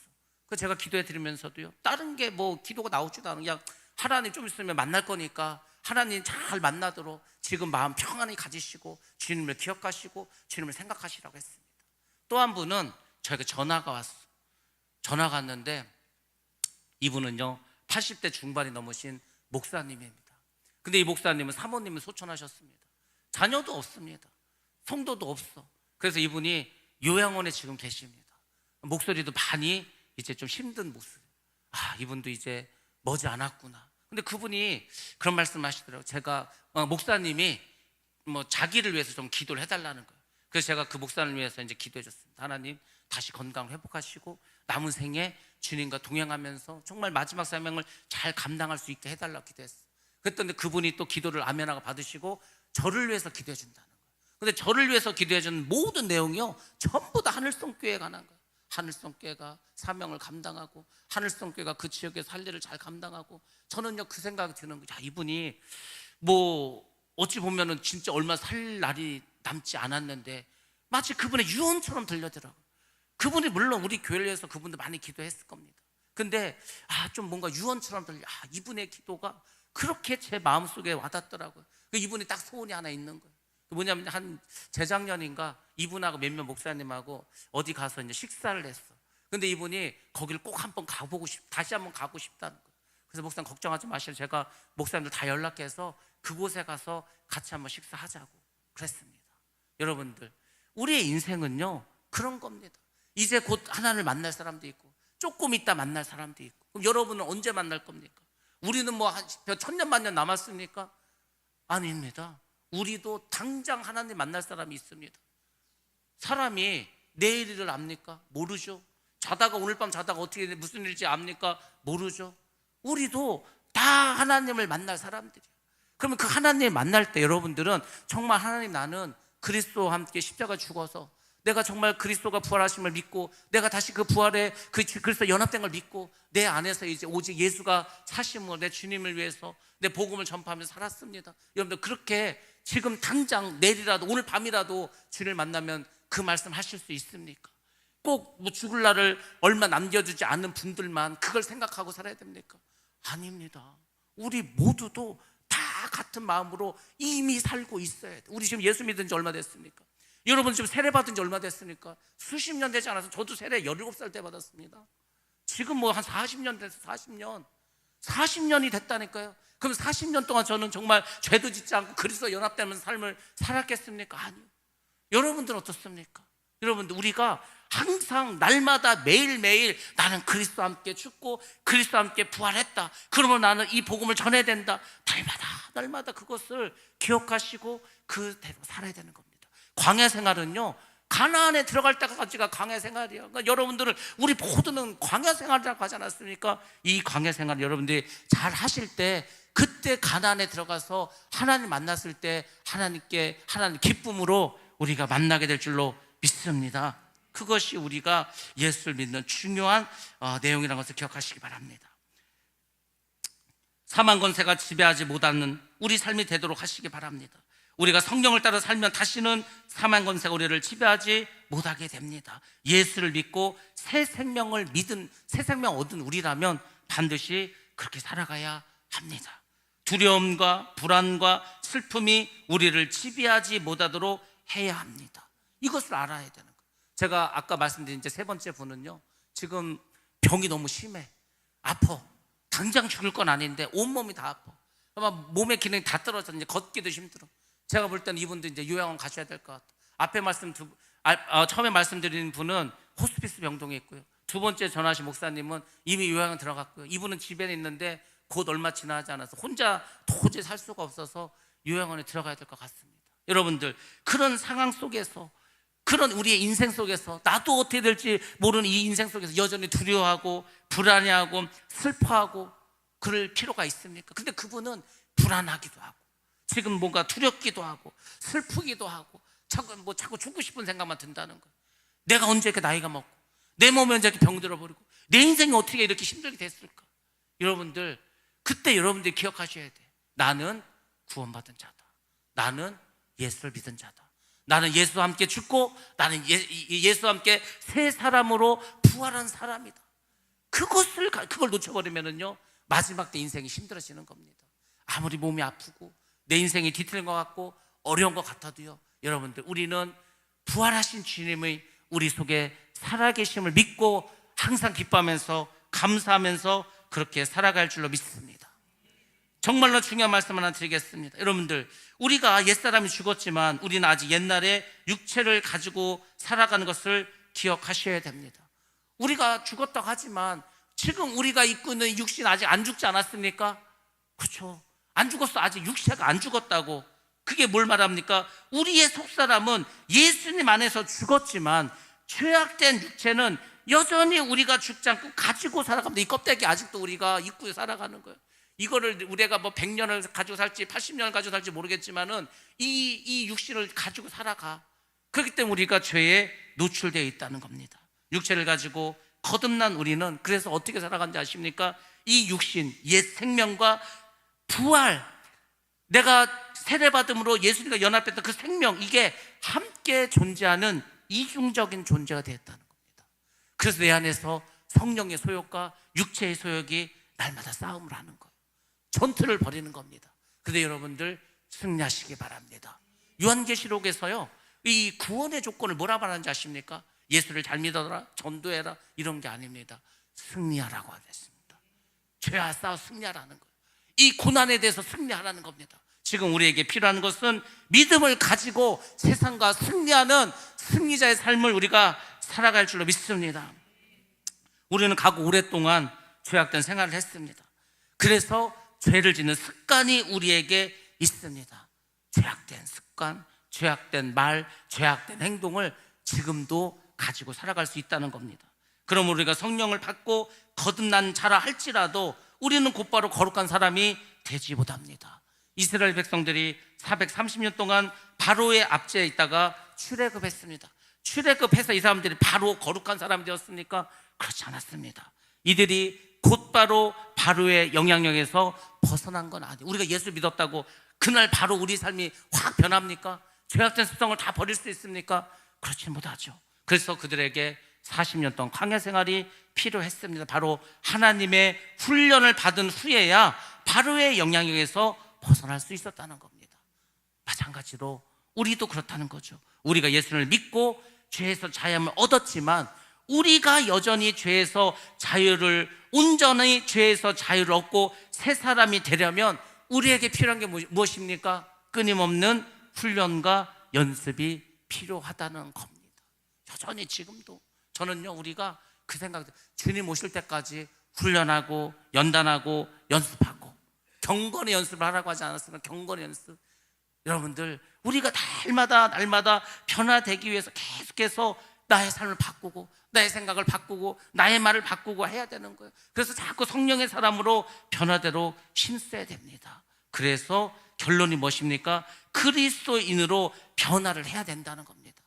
그래서 제가 기도해 드리면서도요, 다른 게 뭐 기도가 나오지도 않은, 그냥 하나님 좀 있으면 만날 거니까 하나님 잘 만나도록 지금 마음 평안히 가지시고 주님을 기억하시고 주님을 생각하시라고 했습니다. 또 한 분은 저에게 전화가 왔어. 전화가 왔는데 이분은요 80대 중반이 넘으신 목사님입니다. 근데 이 목사님은 사모님을 소천하셨습니다. 자녀도 없습니다. 성도도 없어. 그래서 이분이 요양원에 지금 계십니다. 목소리도 많이 이제 좀 힘든 모습. 이분도 이제 머지않았구나. 근데 그분이 그런 말씀 하시더라고요. 제가 목사님이 뭐 자기를 위해서 좀 기도를 해달라는 거예요. 그래서 제가 그 목사님을 위해서 이제 기도해 줬습니다. 하나님 다시 건강을 회복하시고 남은 생에 주님과 동행하면서 정말 마지막 사명을 잘 감당할 수 있게 해달라고 기도했어요. 그랬더니 그분이 또 기도를 아멘하고 받으시고 저를 위해서 기도해 준다는 거예요. 근데 저를 위해서 기도해 준 모든 내용이요 전부 다 하늘성교회에 관한 거예요. 하늘성교회가 사명을 감당하고 하늘성교회가 그 지역에서 할 일을 잘 감당하고, 저는요 그 생각이 드는 거예요. 이분이 뭐 어찌 보면은 진짜 얼마 살 날이 남지 않았는데 마치 그분의 유언처럼 들려더라고요. 그분이 물론 우리 교회를 위해서 그분도 많이 기도했을 겁니다. 근데 좀 뭔가 유언처럼 들려. 이분의 기도가 그렇게 제 마음속에 와닿더라고요. 이분이 딱 소원이 하나 있는 거예요. 뭐냐면 한 재작년인가 이분하고 몇몇 목사님하고 어디 가서 이제 식사를 했어. 근데 이분이 거기를 꼭 한번 가보고 다시 한번 가고 싶다는 거예요. 그래서 목사님 걱정하지 마시고 제가 목사님들 다 연락해서 그곳에 가서 같이 한번 식사하자고 그랬습니다. 여러분들, 우리의 인생은요 그런 겁니다. 이제 곧 하나님을 만날 사람도 있고 조금 있다 만날 사람도 있고. 그럼 여러분은 언제 만날 겁니까? 우리는 뭐 한 천년 만년 남았습니까? 아닙니다. 우리도 당장 하나님 만날 사람이 있습니다. 사람이 내일 일을 압니까? 모르죠. 자다가 오늘 밤 자다가 어떻게 무슨 일인지 압니까? 모르죠. 우리도 다 하나님을 만날 사람들이에요. 그러면 그 하나님을 만날 때 여러분들은 정말 하나님, 나는 그리스도와 함께 십자가 죽어서 내가 정말 그리스도가 부활하심을 믿고 내가 다시 그 부활에 그리스도 연합된 걸 믿고 내 안에서 이제 오직 예수가 사심으로 내 주님을 위해서 내 복음을 전파하면서 살았습니다. 여러분들 그렇게 지금 당장 내일이라도 오늘 밤이라도 주님을 만나면 그 말씀 하실 수 있습니까? 꼭 뭐 죽을 날을 얼마 남겨두지 않은 분들만 그걸 생각하고 살아야 됩니까? 아닙니다. 우리 모두도 다 같은 마음으로 이미 살고 있어야 돼. 우리 지금 예수 믿은 지 얼마 됐습니까? 여러분 지금 세례 받은 지 얼마 됐습니까? 수십 년 되지 않아서 저도 세례 17살 때 받았습니다. 지금 뭐 한 40년 됐어. 40년이 됐다니까요. 그럼 40년 동안 저는 정말 죄도 짓지 않고 그리스도 연합되면서 삶을 살았겠습니까? 아니요. 여러분들은 어떻습니까? 여러분들, 우리가 항상 날마다 매일매일 나는 그리스도와 함께 죽고 그리스도와 함께 부활했다, 그러면 나는 이 복음을 전해야 된다, 날마다 그것을 기억하시고 그대로 살아야 되는 겁니다. 광야 생활은요, 가나안에 들어갈 때까지가 광야 생활이에요. 그러니까 여러분들은, 우리 모두는 광야 생활이라고 하지 않았습니까? 이 광야 생활 여러분들이 잘 하실 때, 그때 가나안에 들어가서 하나님 만났을 때 하나님 기쁨으로 우리가 만나게 될 줄로 믿습니다. 그것이 우리가 예수를 믿는 중요한 내용이라는 것을 기억하시기 바랍니다. 사망 권세가 지배하지 못하는 우리 삶이 되도록 하시기 바랍니다. 우리가 성령을 따라 살면 다시는 사망 권세가 우리를 지배하지 못하게 됩니다. 예수를 믿고 새 생명 얻은 우리라면 반드시 그렇게 살아가야 합니다. 두려움과 불안과 슬픔이 우리를 지배하지 못하도록 해야 합니다. 이것을 알아야 되는 거예요. 제가 아까 말씀드린 이제 세 번째 분은요, 지금 병이 너무 심해, 아파, 당장 죽을 건 아닌데 온몸이 다 아파, 아마 몸의 기능이 다 떨어져, 이제 걷기도 힘들어. 제가 볼 때는 이분도 이제 요양원 가셔야 될 것 같아요. 처음에 말씀드린 분은 호스피스 병동에 있고요, 두 번째 전화하신 목사님은 이미 요양원 들어갔고요, 이분은 집에 있는데 곧 얼마 지나지 않아서 혼자 도저히 살 수가 없어서 요양원에 들어가야 될 것 같습니다. 여러분들, 그런 상황 속에서, 그런 우리의 인생 속에서, 나도 어떻게 될지 모르는 이 인생 속에서 여전히 두려워하고 불안해하고 슬퍼하고 그럴 필요가 있습니까? 근데 그분은 불안하기도 하고 지금 뭔가 두렵기도 하고 슬프기도 하고 자꾸 죽고 싶은 생각만 든다는 거예요. 내가 언제 이렇게 나이가 먹고 내 몸에 언제 이렇게 병들어 버리고 내 인생이 어떻게 이렇게 힘들게 됐을까? 여러분들, 그때 여러분들이 기억하셔야 돼. 나는 구원받은 자다. 나는 예수를 믿은 자다. 나는 예수와 함께 죽고 나는 예수와 함께 새 사람으로 부활한 사람이다. 그걸 놓쳐버리면은요, 마지막 때 인생이 힘들어지는 겁니다. 아무리 몸이 아프고 내 인생이 뒤틀린 것 같고 어려운 것 같아도요, 여러분들, 우리는 부활하신 주님의 우리 속에 살아계심을 믿고 항상 기뻐하면서 감사하면서 그렇게 살아갈 줄로 믿습니다. 정말로 중요한 말씀 하나 드리겠습니다. 여러분들, 우리가 옛사람이 죽었지만 우리는 아직 옛날에 육체를 가지고 살아가는 것을 기억하셔야 됩니다. 우리가 죽었다고 하지만 지금 우리가 입고 있는 육신 아직 안 죽지 않았습니까? 그렇죠. 안 죽었어. 아직 육체가 안 죽었다고. 그게 뭘 말합니까? 우리의 속사람은 예수님 안에서 죽었지만 죄악된 육체는 여전히 우리가 죽지 않고 가지고 살아갑니다. 이 껍데기 아직도 우리가 입고 살아가는 거예요. 이거를 우리가 뭐 100년을 가지고 살지 80년을 가지고 살지 모르겠지만은 이 육신을 가지고 살아가. 그렇기 때문에 우리가 죄에 노출되어 있다는 겁니다. 육체를 가지고 거듭난 우리는 그래서 어떻게 살아간지 아십니까? 이 육신, 옛 생명과 부활, 내가 세례받음으로 예수님과 연합했던 그 생명, 이게 함께 존재하는 이중적인 존재가 되었다는 겁니다. 그래서 내 안에서 성령의 소욕과 육체의 소욕이 날마다 싸움을 하는 거예요. 전투를 벌이는 겁니다. 그런데 여러분들, 승리하시기 바랍니다. 요한계시록에서요, 이 구원의 조건을 뭐라 말하는지 아십니까? 예수를 잘 믿어라, 전도해라, 이런 게 아닙니다. 승리하라고 하겠습니다. 죄와 싸워 승리하라는 거예요. 이 고난에 대해서 승리하라는 겁니다. 지금 우리에게 필요한 것은 믿음을 가지고 세상과 승리하는 승리자의 삶을 우리가 살아갈 줄로 믿습니다. 우리는 가고 오랫동안 죄악된 생활을 했습니다. 그래서 죄를 짓는 습관이 우리에게 있습니다. 죄악된 습관, 죄악된 말, 죄악된 행동을 지금도 가지고 살아갈 수 있다는 겁니다. 그럼 우리가 성령을 받고 거듭난 자라 할지라도 우리는 곧바로 거룩한 사람이 되지 못합니다. 이스라엘 백성들이 430년 동안 바로의 압제에 있다가 출애굽했습니다. 출애굽해서 이 사람들이 바로 거룩한 사람이 되었습니까? 그렇지 않았습니다. 이들이 곧바로 바로의 영향력에서 벗어난 건 아니에요. 우리가 예수 믿었다고 그날 바로 우리 삶이 확 변합니까? 죄악된 습성을 다 버릴 수 있습니까? 그렇지 못하죠. 그래서 그들에게 40년 동안 광야 생활이 필요했습니다. 바로 하나님의 훈련을 받은 후에야 바로의 영향력에서 벗어날 수 있었다는 겁니다. 마찬가지로 우리도 그렇다는 거죠. 우리가 예수를 믿고 죄에서 자유함을 얻었지만 우리가 여전히 죄에서 자유를, 온전히 죄에서 자유를 얻고 새 사람이 되려면 우리에게 필요한 게 무엇입니까? 끊임없는 훈련과 연습이 필요하다는 겁니다. 여전히 지금도 저는요, 우리가 그 생각, 주님 오실 때까지 훈련하고 연단하고 연습하고 경건의 연습을 하라고 하지 않았습니까? 경건의 연습. 여러분들, 우리가 날마다 변화되기 위해서 계속해서 나의 삶을 바꾸고 나의 생각을 바꾸고 나의 말을 바꾸고 해야 되는 거예요. 그래서 자꾸 성령의 사람으로 변화대로 힘써야 됩니다. 그래서 결론이 무엇입니까? 그리스도인으로 변화를 해야 된다는 겁니다.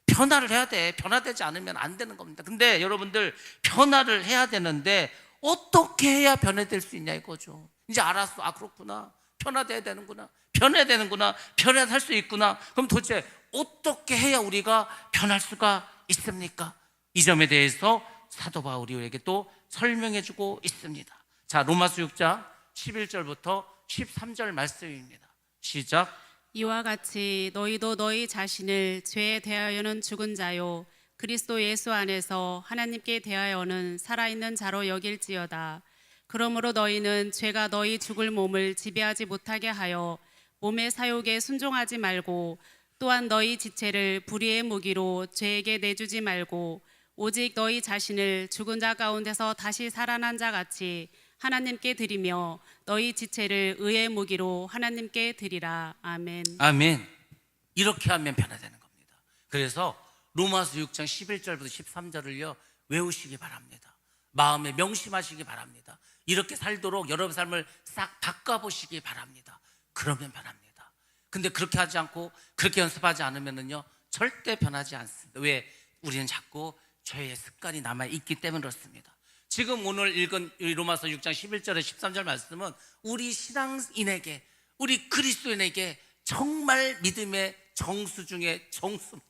변화를 해야 돼. 변화되지 않으면 안 되는 겁니다. 근데 여러분들, 변화를 해야 되는데 어떻게 해야 변화될 수 있냐 이거죠. 이제 알았어. 아, 그렇구나. 변화돼야 되는구나. 변해야 되는구나. 변화할 수 있구나. 그럼 도대체 어떻게 해야 우리가 변할 수가 있습니까? 이 점에 대해서 사도 바울이 우리에게 또 설명해 주고 있습니다. 자, 로마서 6장 11절부터 13절 말씀입니다. 시작. 이와 같이 너희도 너희 자신을 죄에 대하여는 죽은 자요 그리스도 예수 안에서 하나님께 대하여는 살아있는 자로 여길지어다. 그러므로 너희는 죄가 너희 죽을 몸을 지배하지 못하게 하여 몸의 사욕에 순종하지 말고, 또한 너희 지체를 불의의 무기로 죄에게 내주지 말고, 오직 너희 자신을 죽은 자 가운데서 다시 살아난 자 같이 하나님께 드리며 너희 지체를 의의 무기로 하나님께 드리라. 아멘. 아멘. 이렇게 하면 변화되는 겁니다. 그래서 로마서 6장 11절부터 13절을요 외우시기 바랍니다. 마음에 명심하시기 바랍니다. 이렇게 살도록 여러분 삶을 싹 바꿔보시기 바랍니다. 그러면 변합니다. 근데 그렇게 하지 않고 그렇게 연습하지 않으면요 절대 변하지 않습니다. 왜? 우리는 자꾸 죄의 습관이 남아있기 때문에 그렇습니다. 지금 오늘 읽은 로마서 6장 11절에 13절 말씀은 우리 신앙인에게, 우리 그리스도인에게 정말 믿음의 정수 중에 정수입니다.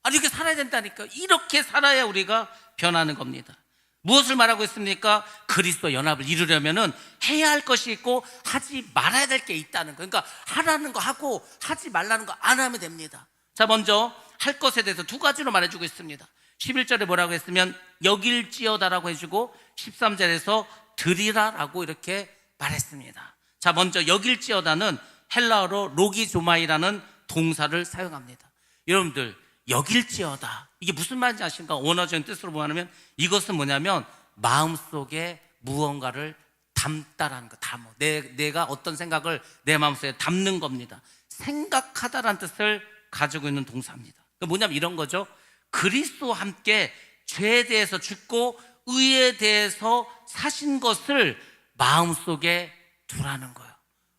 아니, 이렇게 살아야 된다니까. 이렇게 살아야 우리가 변하는 겁니다. 무엇을 말하고 있습니까? 그리스도 연합을 이루려면은 해야 할 것이 있고 하지 말아야 될 게 있다는 거. 그러니까 하라는 거 하고 하지 말라는 거 안 하면 됩니다. 자, 먼저 할 것에 대해서 두 가지로 말해주고 있습니다. 11절에 뭐라고 했으면 여길지어다라고 해주고 13절에서 드리라라고 이렇게 말했습니다. 자, 먼저 여길지어다는 헬라어로 로기조마이라는 동사를 사용합니다. 여러분들, 여길지어다, 이게 무슨 말인지 아십니까? 원어적인 뜻으로 뭐냐면 이것은 뭐냐면 마음속에 무언가를 담다라는 거. 담어. 내가 어떤 생각을 내 마음속에 담는 겁니다. 생각하다라는 뜻을 가지고 있는 동사입니다. 그러니까 뭐냐면 이런 거죠. 그리스도와 함께 죄에 대해서 죽고 의에 대해서 사신 것을 마음속에 두라는 거예요.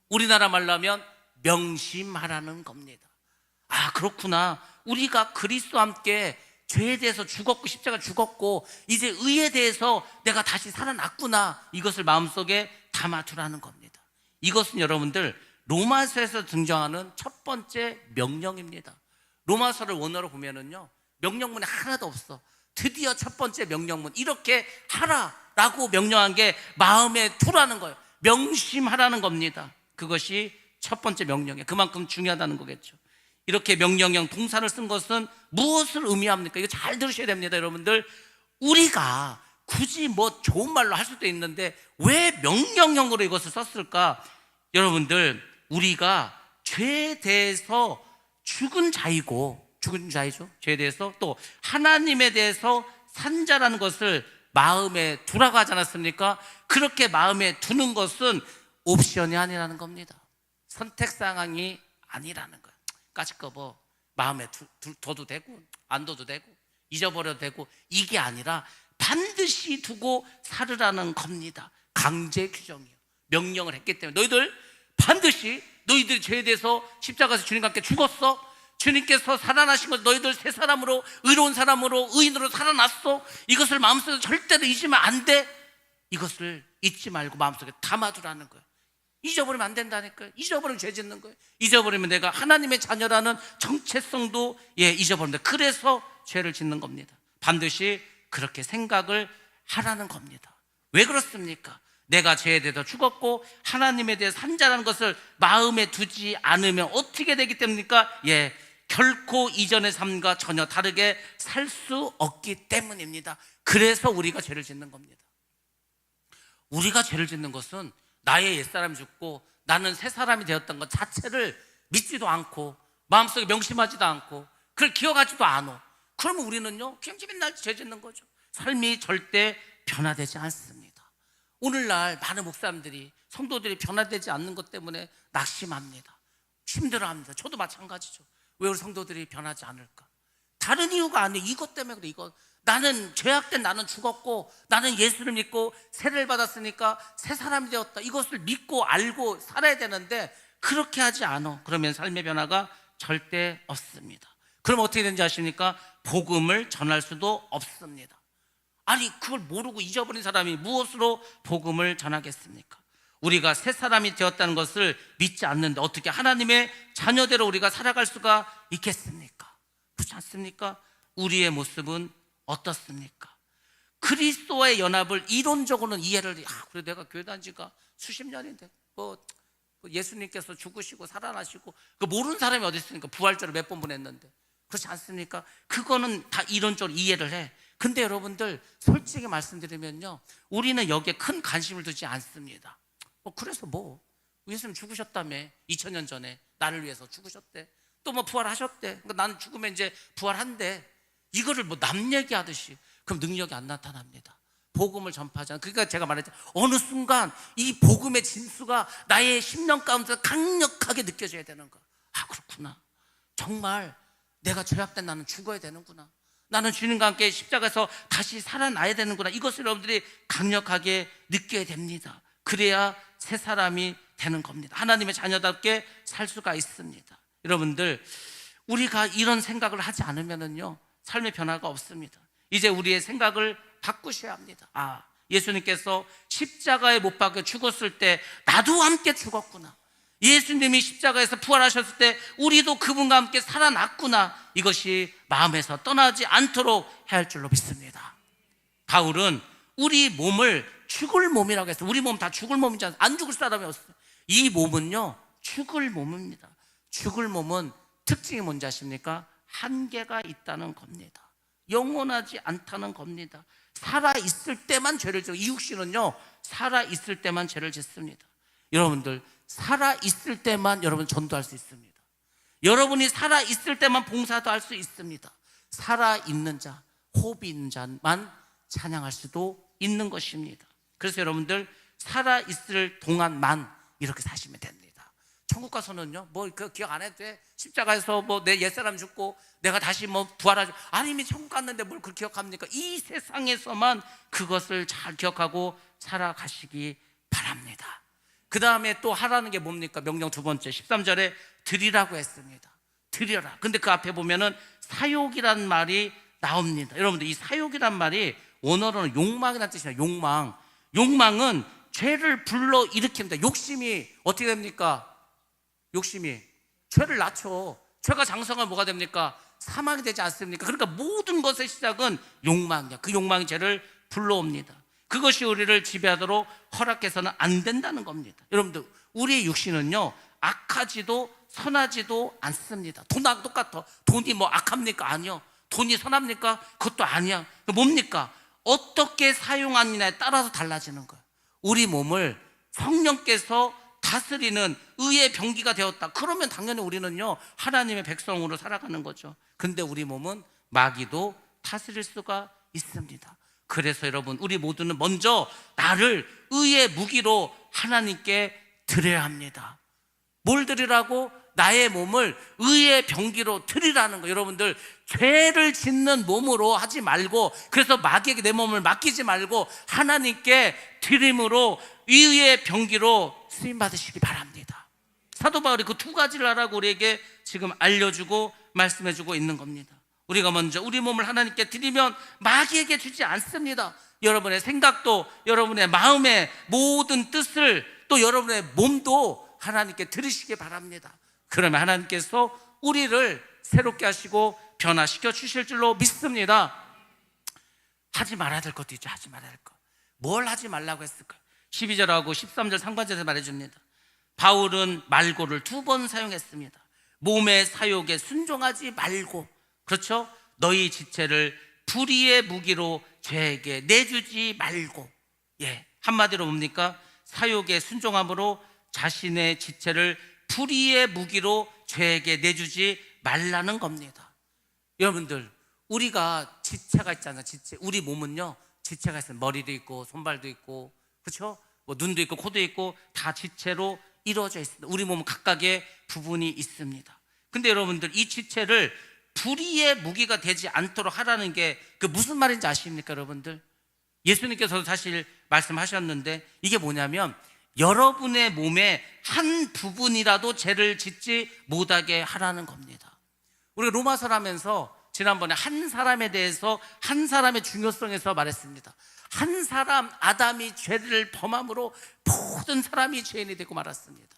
우리나라 말로 하면 명심하라는 겁니다. 아, 그렇구나. 우리가 그리스도와 함께 죄에 대해서 죽었고 십자가 죽었고 이제 의에 대해서 내가 다시 살아났구나. 이것을 마음속에 담아두라는 겁니다. 이것은 여러분들 로마서에서 등장하는 첫 번째 명령입니다. 로마서를 원어로 보면은요 명령문이 하나도 없어. 드디어 첫 번째 명령문, 이렇게 하라라고 명령한 게 마음에 두라는 거예요. 명심하라는 겁니다. 그것이 첫 번째 명령이에요. 그만큼 중요하다는 거겠죠. 이렇게 명령형 동사를 쓴 것은 무엇을 의미합니까? 이거 잘 들으셔야 됩니다, 여러분들. 우리가 굳이 뭐 좋은 말로 할 수도 있는데 왜 명령형으로 이것을 썼을까? 여러분들, 우리가 죄에 대해서 죽은 자이죠. 죄에 대해서 또 하나님에 대해서 산 자라는 것을 마음에 두라고 하지 않았습니까? 그렇게 마음에 두는 것은 옵션이 아니라는 겁니다. 선택사항이 아니라는 거예요. 까짓거 뭐 마음에 둬도 되고 안 둬도 되고 잊어버려도 되고, 이게 아니라 반드시 두고 살으라는 겁니다. 강제 규정이에요. 명령을 했기 때문에 너희들 반드시, 너희들이 죄에 대해서 십자가에서 주님과 함께 죽었어. 주님께서 살아나신 것, 너희들 새 사람으로, 의로운 사람으로, 의인으로 살아났어. 이것을 마음속에 절대로 잊으면 안 돼. 이것을 잊지 말고 마음속에 담아두라는 거예요. 잊어버리면 안 된다니까요. 잊어버리면 죄 짓는 거예요. 잊어버리면 내가 하나님의 자녀라는 정체성도 잊어버립니다. 그래서 죄를 짓는 겁니다. 반드시 그렇게 생각을 하라는 겁니다. 왜 그렇습니까? 내가 죄에 대해서 죽었고 하나님에 대해서 산 자라는 것을 마음에 두지 않으면 어떻게 되기 때문입니까? 결코 이전의 삶과 전혀 다르게 살 수 없기 때문입니다. 그래서 우리가 죄를 짓는 겁니다. 우리가 죄를 짓는 것은 나의 옛사람이 죽고 나는 새 사람이 되었던 것 자체를 믿지도 않고 마음속에 명심하지도 않고 그걸 기억하지도 않아. 그러면 우리는요 그냥 맨날 죄 짓는 거죠. 삶이 절대 변화되지 않습니다. 오늘날 많은 목사님들이, 성도들이 변화되지 않는 것 때문에 낙심합니다. 힘들어합니다. 저도 마찬가지죠. 왜 우리 성도들이 변하지 않을까? 다른 이유가 아니에요. 이것 때문에 그래. 이거 나는 죄악된 나는 죽었고 나는 예수를 믿고 세례를 받았으니까 새 사람이 되었다. 이것을 믿고 알고 살아야 되는데 그렇게 하지 않아. 그러면 삶의 변화가 절대 없습니다. 그럼 어떻게 되는지 아십니까? 복음을 전할 수도 없습니다. 아니 그걸 모르고 잊어버린 사람이 무엇으로 복음을 전하겠습니까? 우리가 새 사람이 되었다는 것을 믿지 않는데 어떻게 하나님의 자녀대로 우리가 살아갈 수가 있겠습니까? 그렇지 않습니까? 우리의 모습은 어떻습니까? 그리스도와의 연합을 이론적으로는 이해를 그래 내가 교회 다닌 지가 수십 년인데 예수님께서 죽으시고 살아나시고 그 모르는 사람이 어디 있습니까? 부활절을 몇 번 보냈는데 그렇지 않습니까? 그거는 다 이론적으로 이해를 해. 근데 여러분들 솔직히 말씀드리면요 우리는 여기에 큰 관심을 두지 않습니다. 그래서 예수님 죽으셨다며 2000년 전에 나를 위해서 죽으셨대. 또 부활하셨대. 그러니까 나는 죽으면 이제 부활한대. 이거를 남 얘기하듯이 그럼 능력이 안 나타납니다. 복음을 전파하잖아요. 그러니까 제가 말했죠. 어느 순간 이 복음의 진수가 나의 심령 가운데 강력하게 느껴져야 되는 거야. 그렇구나. 정말 내가 죄악된 나는 죽어야 되는구나. 나는 주님과 함께 십자가에서 다시 살아나야 되는구나. 이것을 여러분들이 강력하게 느껴야 됩니다. 그래야 새 사람이 되는 겁니다. 하나님의 자녀답게 살 수가 있습니다. 여러분들 우리가 이런 생각을 하지 않으면요 삶의 변화가 없습니다. 이제 우리의 생각을 바꾸셔야 합니다. 예수님께서 십자가에 못 박혀 죽었을 때 나도 함께 죽었구나. 예수님이 십자가에서 부활하셨을 때 우리도 그분과 함께 살아났구나. 이것이 마음에서 떠나지 않도록 해야 할 줄로 믿습니다. 바울은 우리 몸을 죽을 몸이라고 했어요. 우리 몸 다 죽을 몸이지 않아요. 안 죽을 사람이 없어요. 이 몸은요 죽을 몸입니다. 죽을 몸은 특징이 뭔지 아십니까? 한계가 있다는 겁니다. 영원하지 않다는 겁니다. 살아있을 때만 죄를 지고 이 육신은요 살아있을 때만 죄를 짓습니다. 여러분들 살아있을 때만 여러분 전도할 수 있습니다. 여러분이 살아있을 때만 봉사도 할 수 있습니다. 살아있는 자, 호흡이 있는 자만 찬양할 수도 있는 것입니다. 그래서 여러분들 살아있을 동안만 이렇게 사시면 됩니다. 천국 가서는요 그 기억 안 해도 돼. 십자가에서 내 옛사람 죽고 내가 다시 부활하죠. 아니 이미 천국 갔는데 뭘 그걸 기억합니까? 이 세상에서만 그것을 잘 기억하고 살아가시기 바랍니다. 그 다음에 또 하라는 게 뭡니까? 명령 두 번째 13절에 드리라고 했습니다. 드려라. 근데 그 앞에 보면은 사욕이란 말이 나옵니다. 여러분들 이 사욕이란 말이 원어로는 욕망이라는 뜻이에요. 욕망은 죄를 불러 일으킵니다. 욕심이 어떻게 됩니까? 욕심이 죄를 낳죠. 죄가 장성하면 뭐가 됩니까? 사망이 되지 않습니까? 그러니까 모든 것의 시작은 욕망이야. 그 욕망이 죄를 불러옵니다. 그것이 우리를 지배하도록 허락해서는 안 된다는 겁니다. 여러분들 우리의 육신은요 악하지도 선하지도 않습니다. 돈하고 똑같아. 돈이 악합니까? 아니요. 돈이 선합니까? 그것도 아니야. 뭡니까? 어떻게 사용하느냐에 따라서 달라지는 거예요. 우리 몸을 성령께서 다스리는 의의 병기가 되었다. 그러면 당연히 우리는요 하나님의 백성으로 살아가는 거죠. 근데 우리 몸은 마귀도 다스릴 수가 있습니다. 그래서 여러분 우리 모두는 먼저 나를 의의 무기로 하나님께 드려야 합니다. 뭘 드리라고? 나의 몸을 의의 병기로 드리라는 거예요. 여러분들 죄를 짓는 몸으로 하지 말고, 그래서 마귀에게 내 몸을 맡기지 말고 하나님께 드림으로 의의 병기로 쓰임 받으시기 바랍니다. 사도 바울이 그 두 가지를 하라고 우리에게 지금 알려주고 말씀해주고 있는 겁니다. 우리가 먼저 우리 몸을 하나님께 드리면 마귀에게 주지 않습니다. 여러분의 생각도, 여러분의 마음의 모든 뜻을, 또 여러분의 몸도 하나님께 드리시기 바랍니다. 그러면 하나님께서 우리를 새롭게 하시고 변화시켜 주실 줄로 믿습니다. 하지 말아야 될 것도 있죠. 하지 말아야 될 것. 뭘 하지 말라고 했을까? 12절하고 13절 상관절에서 말해줍니다. 바울은 말고를 2번 사용했습니다. 몸의 사욕에 순종하지 말고, 그렇죠? 너희 지체를 불의의 무기로 죄에게 내주지 말고. 한마디로 뭡니까? 사욕에 순종함으로 자신의 지체를 불의의 무기로 죄에게 내주지 말라는 겁니다. 여러분들 우리가 지체가 있잖아요. 지체. 우리 몸은요, 지체가 있어요. 머리도 있고 손발도 있고, 그렇죠? 뭐 눈도 있고 코도 있고 다 지체로 이루어져 있습니다. 우리 몸은 각각의 부분이 있습니다. 근데 여러분들, 이 지체를 불의의 무기가 되지 않도록 하라는 게 그 무슨 말인지 아십니까, 여러분들? 예수님께서도 사실 말씀하셨는데, 이게 뭐냐면 여러분의 몸의 한 부분이라도 죄를 짓지 못하게 하라는 겁니다. 우리가 로마서를 하면서 지난번에 한 사람에 대해서, 한 사람의 중요성에서 말했습니다. 한 사람 아담이 죄를 범함으로 모든 사람이 죄인이 되고 말았습니다.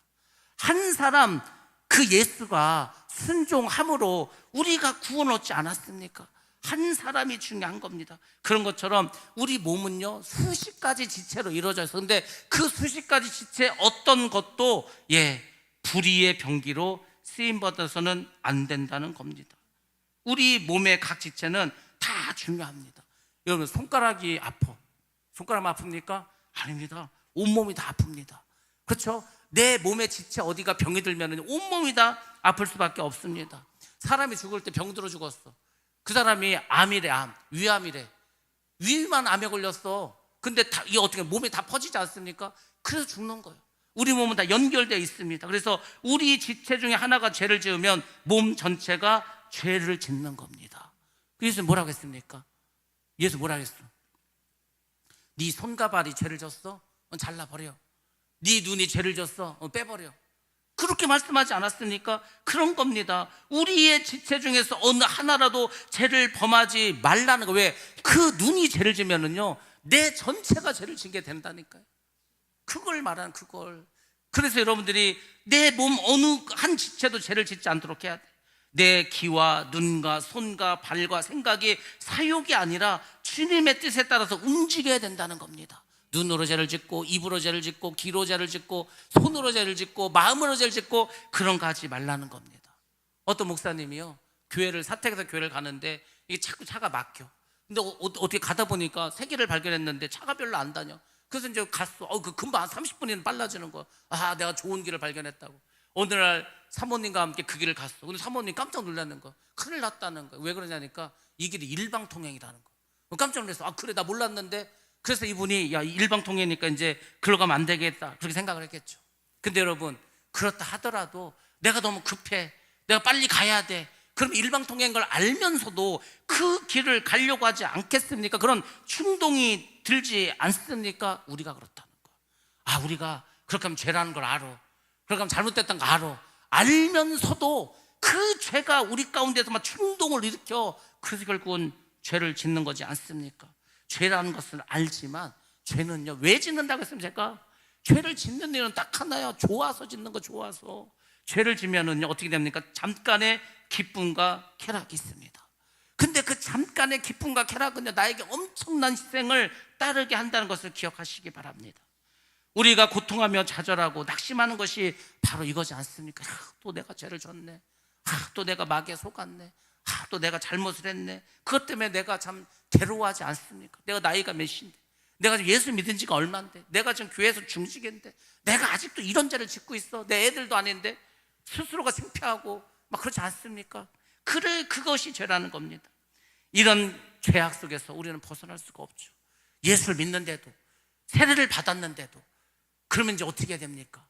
한 사람, 그 예수가 순종함으로 우리가 구원 얻지 않았습니까? 한 사람이 중요한 겁니다. 그런 것처럼 우리 몸은요, 수십 가지 지체로 이루어져 있어요. 근데 그 수십 가지 지체 어떤 것도 불의의 병기로 쓰임받아서는 안 된다는 겁니다. 우리 몸의 각 지체는 다 중요합니다. 여러분, 손가락이 아파. 손가락만 아픕니까? 아닙니다. 온몸이 다 아픕니다. 그렇죠? 내 몸의 지체 어디가 병이 들면 온몸이 다 아플 수밖에 없습니다. 사람이 죽을 때 병 들어 죽었어. 그 사람이 암이래, 위암이래. 위만 암에 걸렸어. 근데 이게 어떻게 몸에 다 퍼지지 않습니까? 그래서 죽는 거예요. 우리 몸은 다 연결되어 있습니다. 그래서 우리 지체 중에 하나가 죄를 지으면 몸 전체가 죄를 짓는 겁니다. 그래서 뭐라고 했습니까? 예수 뭐라고 했어? 네 손과 발이 죄를 졌어? 잘라버려. 네 눈이 죄를 졌어? 빼버려. 그렇게 말씀하지 않았습니까? 그런 겁니다. 우리의 지체 중에서 어느 하나라도 죄를 범하지 말라는 거. 왜? 그 눈이 죄를 지면은요, 내 전체가 죄를 지게 된다니까요. 그걸 말하는, 그걸. 그래서 여러분들이 내 몸 어느 한 지체도 죄를 짓지 않도록 해야 돼. 내 귀와 눈과 손과 발과 생각이 사욕이 아니라 주님의 뜻에 따라서 움직여야 된다는 겁니다. 눈으로 죄를 짓고, 입으로 죄를 짓고, 귀로 죄를 짓고, 손으로 죄를 짓고, 마음으로 죄를 짓고, 그런 거 하지 말라는 겁니다. 어떤 목사님이요, 교회를, 사택에서 교회를 가는데 이게 자꾸 차가 막혀. 근데 어떻게 가다 보니까 새 길을 발견했는데 차가 별로 안 다녀. 그래서 이제 갔어. 그 금방 한 30분이면 빨라지는 거야. 아, 내가 좋은 길을 발견했다고. 어느 날 사모님과 함께 그 길을 갔어. 근데 사모님 깜짝 놀랐는 거야. 큰일 났다는 거야. 왜 그러냐니까 이 길이 일방통행이라는 거야. 깜짝 놀랐어. 아, 그래, 나 몰랐는데. 그래서 이분이, 야, 일방통행이니까 이제 글로 가면 안 되겠다, 그렇게 생각을 했겠죠. 근데 여러분, 그렇다 하더라도 내가 너무 급해, 내가 빨리 가야 돼, 그럼 일방통행인 걸 알면서도 그 길을 가려고 하지 않겠습니까? 그런 충동이 들지 않습니까? 우리가 그렇다는 거야. 아, 우리가 그렇게 하면 죄라는 걸 알아. 그렇게 하면 잘못됐다는 거 알아. 알면서도 그 죄가 우리 가운데서 막 충동을 일으켜, 그래서 결국은 죄를 짓는 거지 않습니까? 죄라는 것을 알지만, 죄는요, 왜 짓는다고 했으면 제가? 죄를 짓는 일은 딱 하나요. 좋아서 짓는 거, 좋아서. 죄를 지면은요, 어떻게 됩니까? 잠깐의 기쁨과 쾌락이 있습니다. 근데 그 잠깐의 기쁨과 쾌락은요, 나에게 엄청난 희생을 따르게 한다는 것을 기억하시기 바랍니다. 우리가 고통하며 좌절하고 낙심하는 것이 바로 이거지 않습니까? 또 내가 죄를 졌네. 또 내가 마귀에 속았네. 또 내가 잘못을 했네. 그것 때문에 내가 참 괴로워하지 않습니까? 내가 나이가 몇인데, 내가 예수 믿은 지가 얼마인데, 내가 지금 교회에서 중직인데, 내가 아직도 이런 죄를 짓고 있어. 내 애들도 아닌데 스스로가 창피하고 막 그렇지 않습니까? 그것이 죄라는 겁니다. 이런 죄악 속에서 우리는 벗어날 수가 없죠. 예수를 믿는데도, 세례를 받았는데도, 그러면 이제 어떻게 해야 됩니까?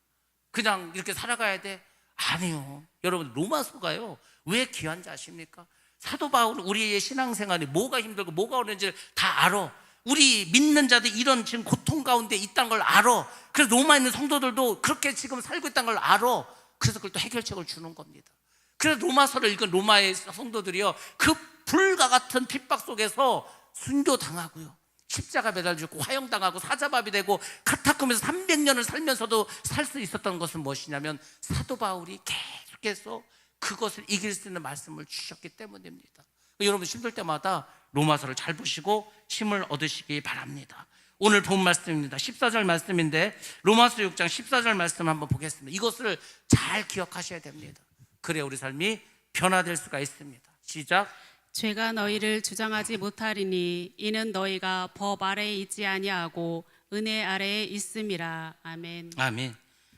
그냥 이렇게 살아가야 돼? 아니요. 여러분, 로마서가요, 왜 귀한지 아십니까? 사도 바울은 우리의 신앙생활이 뭐가 힘들고 뭐가 어려운지를 다 알아. 우리 믿는 자들이 이런 지금 고통 가운데 있다는 걸 알아. 그래서 로마에 있는 성도들도 그렇게 지금 살고 있다는 걸 알아. 그래서 그걸 또 해결책을 주는 겁니다. 그래서 로마서를 읽은 로마의 성도들이요, 그 불과 같은 핍박 속에서 순교당하고요, 십자가 매달리고 화형당하고 사자밥이 되고 카타콤에서 300년을 살면서도 살 수 있었던 것은 무엇이냐면, 사도 바울이 계속해서 그것을 이길 수 있는 말씀을 주셨기 때문입니다. 여러분, 힘들 때마다 로마서를 잘 보시고 힘을 얻으시기 바랍니다. 오늘 본 말씀입니다. 14절 말씀인데, 로마서 6장 14절 말씀 한번 보겠습니다. 이것을 잘 기억하셔야 됩니다. 그래 우리 삶이 변화될 수가 있습니다. 시작. 죄가 너희를 주장하지 못하리니 이는 너희가 법 아래에 있지 아니하고 은혜 아래에 있음이라. 아멘. 아멘.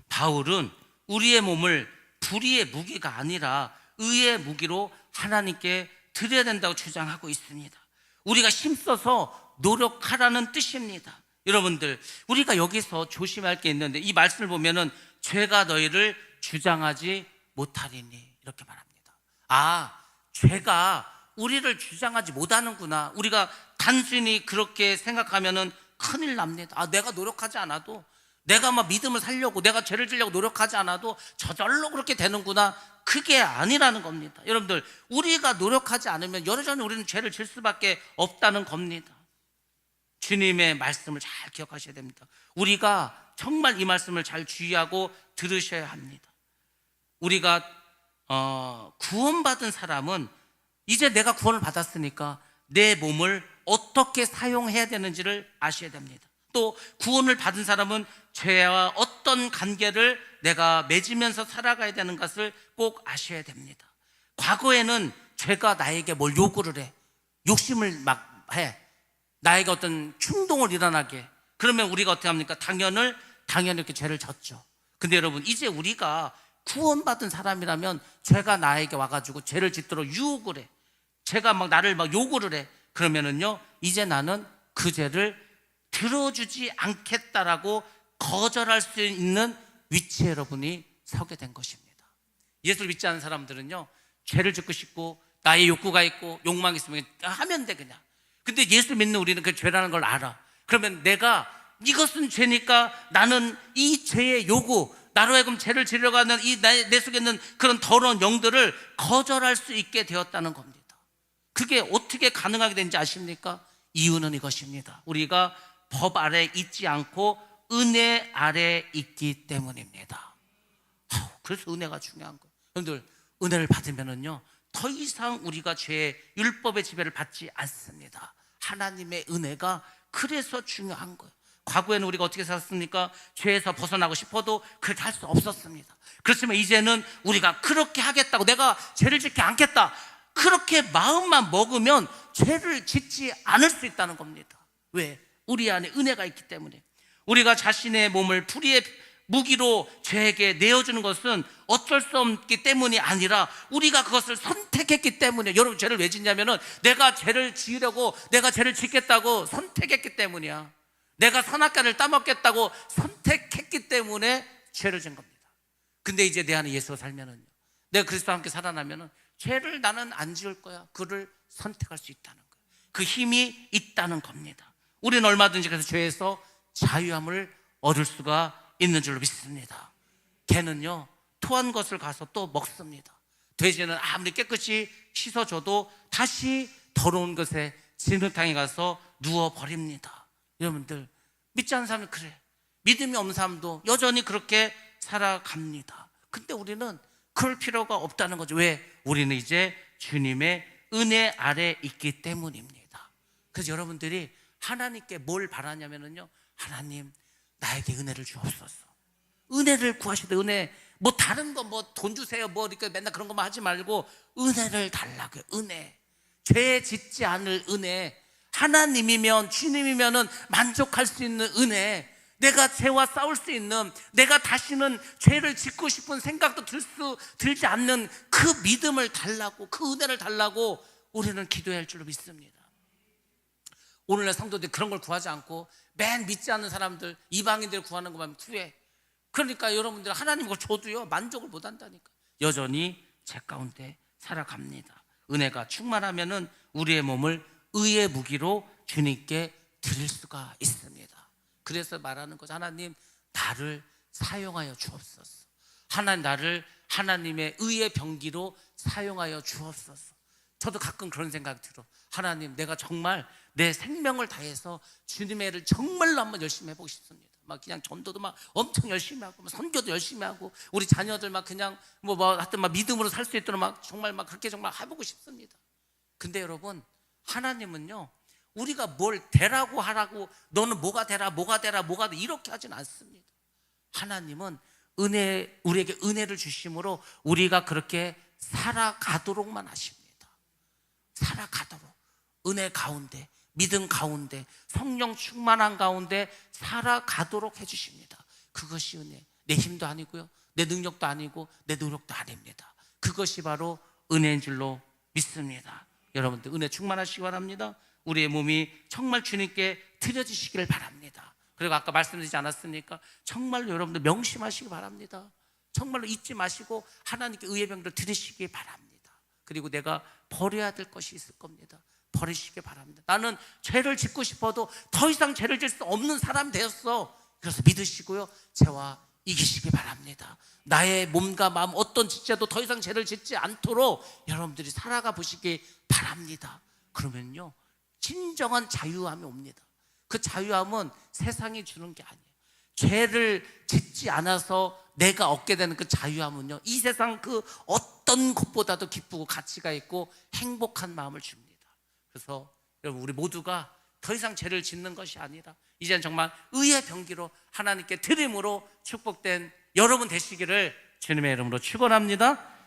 바울은 우리의 몸을 불의의 무기가 아니라 의의 무기로 하나님께 드려야 된다고 주장하고 있습니다. 우리가 힘써서 노력하라는 뜻입니다. 여러분들, 우리가 여기서 조심할 게 있는데 이 말씀을 보면은 죄가 너희를 주장하지 못하리니 이렇게 말합니다. 죄가 우리를 주장하지 못하는구나. 우리가 단순히 그렇게 생각하면은 큰일 납니다. 내가 노력하지 않아도, 내가 막 믿음을 살려고, 내가 죄를 지려고 노력하지 않아도 저절로 그렇게 되는구나. 그게 아니라는 겁니다. 여러분들, 우리가 노력하지 않으면 여전히 우리는 죄를 질 수밖에 없다는 겁니다. 주님의 말씀을 잘 기억하셔야 됩니다. 우리가 정말 이 말씀을 잘 주의하고 들으셔야 합니다. 우리가 구원받은 사람은 이제 내가 구원을 받았으니까 내 몸을 어떻게 사용해야 되는지를 아셔야 됩니다. 또 구원을 받은 사람은 죄와 어떤 관계를 내가 맺으면서 살아가야 되는 것을 꼭 아셔야 됩니다. 과거에는 죄가 나에게 뭘 요구를 해, 욕심을 막 해, 나에게 어떤 충동을 일어나게, 그러면 우리가 어떻게 합니까? 당연히 이렇게 죄를 졌죠. 근데 여러분, 이제 우리가 구원받은 사람이라면 죄가 나에게 와가지고 죄를 짓도록 유혹을 해, 죄가 막 나를 막 요구를 해. 그러면은요, 이제 나는 그 죄를 들어주지 않겠다라고 거절할 수 있는 위치에 여러분이 서게 된 것입니다. 예수를 믿지 않는 사람들은요, 죄를 짓고 싶고 나의 욕구가 있고 욕망이 있으면 하면 돼, 그냥. 근데 예수 믿는 우리는 그 죄라는 걸 알아. 그러면 내가 이것은 죄니까 나는 이 죄의 요구, 나로 하여금 죄를 지려고 하는 내 속에 있는 그런 더러운 영들을 거절할 수 있게 되었다는 겁니다. 그게 어떻게 가능하게 된지 아십니까? 이유는 이것입니다. 우리가 법 아래 있지 않고 은혜 아래 있기 때문입니다. 그래서 은혜가 중요한 거예요. 여러분들, 은혜를 받으면은요, 더 이상 우리가 죄의 율법의 지배를 받지 않습니다. 하나님의 은혜가 그래서 중요한 거예요. 과거에는 우리가 어떻게 살았습니까? 죄에서 벗어나고 싶어도 그렇게 할 수 없었습니다. 그렇지만 이제는 우리가 그렇게 하겠다고, 내가 죄를 짓지 않겠다, 그렇게 마음만 먹으면 죄를 짓지 않을 수 있다는 겁니다. 왜? 우리 안에 은혜가 있기 때문에. 우리가 자신의 몸을 불의의 무기로 죄에게 내어주는 것은 어쩔 수 없기 때문이 아니라 우리가 그것을 선택했기 때문에. 여러분, 죄를 왜 짓냐면은 내가 죄를 지으려고, 내가 죄를 짓겠다고 선택했기 때문이야. 내가 선악과를 따먹겠다고 선택했기 때문에 죄를 진 겁니다. 근데 이제 내 안에 예수가 살면은요, 내가 그리스도와 함께 살아나면은 죄를 나는 안 지을 거야. 그를 선택할 수 있다는 거예요. 그 힘이 있다는 겁니다. 우리는 얼마든지 그래서 죄에서 자유함을 얻을 수가 있는 줄로 믿습니다. 개는요, 토한 것을 가서 또 먹습니다. 돼지는 아무리 깨끗이 씻어줘도 다시 더러운 것에 진흙탕에 가서 누워버립니다. 여러분들, 믿지 않는 사람이 그래. 믿음이 없는 사람도 여전히 그렇게 살아갑니다. 근데 우리는 그럴 필요가 없다는 거죠. 왜? 우리는 이제 주님의 은혜 아래 있기 때문입니다. 그래서 여러분들이 하나님께 뭘 바라냐면요, 하나님, 나에게 은혜를 주옵소서. 은혜를 구하시되, 은혜, 뭐 다른 거 뭐 돈 주세요, 뭐 이렇게 맨날 그런 것만 하지 말고 은혜를 달라고요. 은혜, 죄 짓지 않을 은혜, 하나님이면, 주님이면은 만족할 수 있는 은혜, 내가 죄와 싸울 수 있는, 내가 다시는 죄를 짓고 싶은 생각도 들지 않는 그 믿음을 달라고, 그 은혜를 달라고 우리는 기도해야 할 줄로 믿습니다. 오늘날 성도들이 그런 걸 구하지 않고 맨 믿지 않는 사람들, 이방인들 구하는 것만 구해. 그러니까 여러분들, 하나님 그걸 줘도요, 만족을 못 한다니까. 여전히 죄 가운데 살아갑니다. 은혜가 충만하면은 우리의 몸을 의의 무기로 주님께 드릴 수가 있습니다. 그래서 말하는 거죠. 하나님, 나를 사용하여 주옵소서. 하나님, 나를 하나님의 의의 병기로 사용하여 주옵소서. 저도 가끔 그런 생각이 들어. 하나님, 내가 정말 내 생명을 다해서 주님의 일을 정말로 한번 열심히 해보고 싶습니다. 막 그냥 전도도 막 엄청 열심히 하고, 막 선교도 열심히 하고, 우리 자녀들 막 그냥 하여튼 막 믿음으로 살 수 있도록 막 정말 막 그렇게 정말 해보고 싶습니다. 근데 여러분, 하나님은요, 우리가 뭘 되라고 하라고, 너는 뭐가 되라 이렇게 하진 않습니다. 하나님은 우리에게 은혜를 주심으로 우리가 그렇게 살아가도록만 하십니다. 살아가도록, 은혜 가운데, 믿음 가운데, 성령 충만한 가운데 살아가도록 해주십니다. 그것이 은혜. 내 힘도 아니고요, 내 능력도 아니고, 내 노력도 아닙니다. 그것이 바로 은혜인 줄로 믿습니다. 여러분들 은혜 충만하시기 바랍니다. 우리의 몸이 정말 주님께 드려지시기를 바랍니다. 그리고 아까 말씀드리지 않았습니까? 정말로 여러분들 명심하시기 바랍니다. 정말로 잊지 마시고 하나님께 의의 병들 드리시기 바랍니다. 그리고 내가 버려야 될 것이 있을 겁니다. 버리시기 바랍니다. 나는 죄를 짓고 싶어도 더 이상 죄를 질 수 없는 사람이 되었어. 그래서 믿으시고요, 죄와 이기시기 바랍니다. 나의 몸과 마음 어떤 짓자도 더 이상 죄를 짓지 않도록 여러분들이 살아가 보시기 바랍니다. 그러면요, 진정한 자유함이 옵니다. 그 자유함은 세상이 주는 게 아니에요. 죄를 짓지 않아서 내가 얻게 되는 그 자유함은요, 이 세상 그 어떤 것보다도 기쁘고 가치가 있고 행복한 마음을 줍니다. 그래서 여러분, 우리 모두가 더 이상 죄를 짓는 것이 아니라 이제는 정말 의의 병기로 하나님께 드림으로 축복된 여러분 되시기를 주님의 이름으로 축원합니다.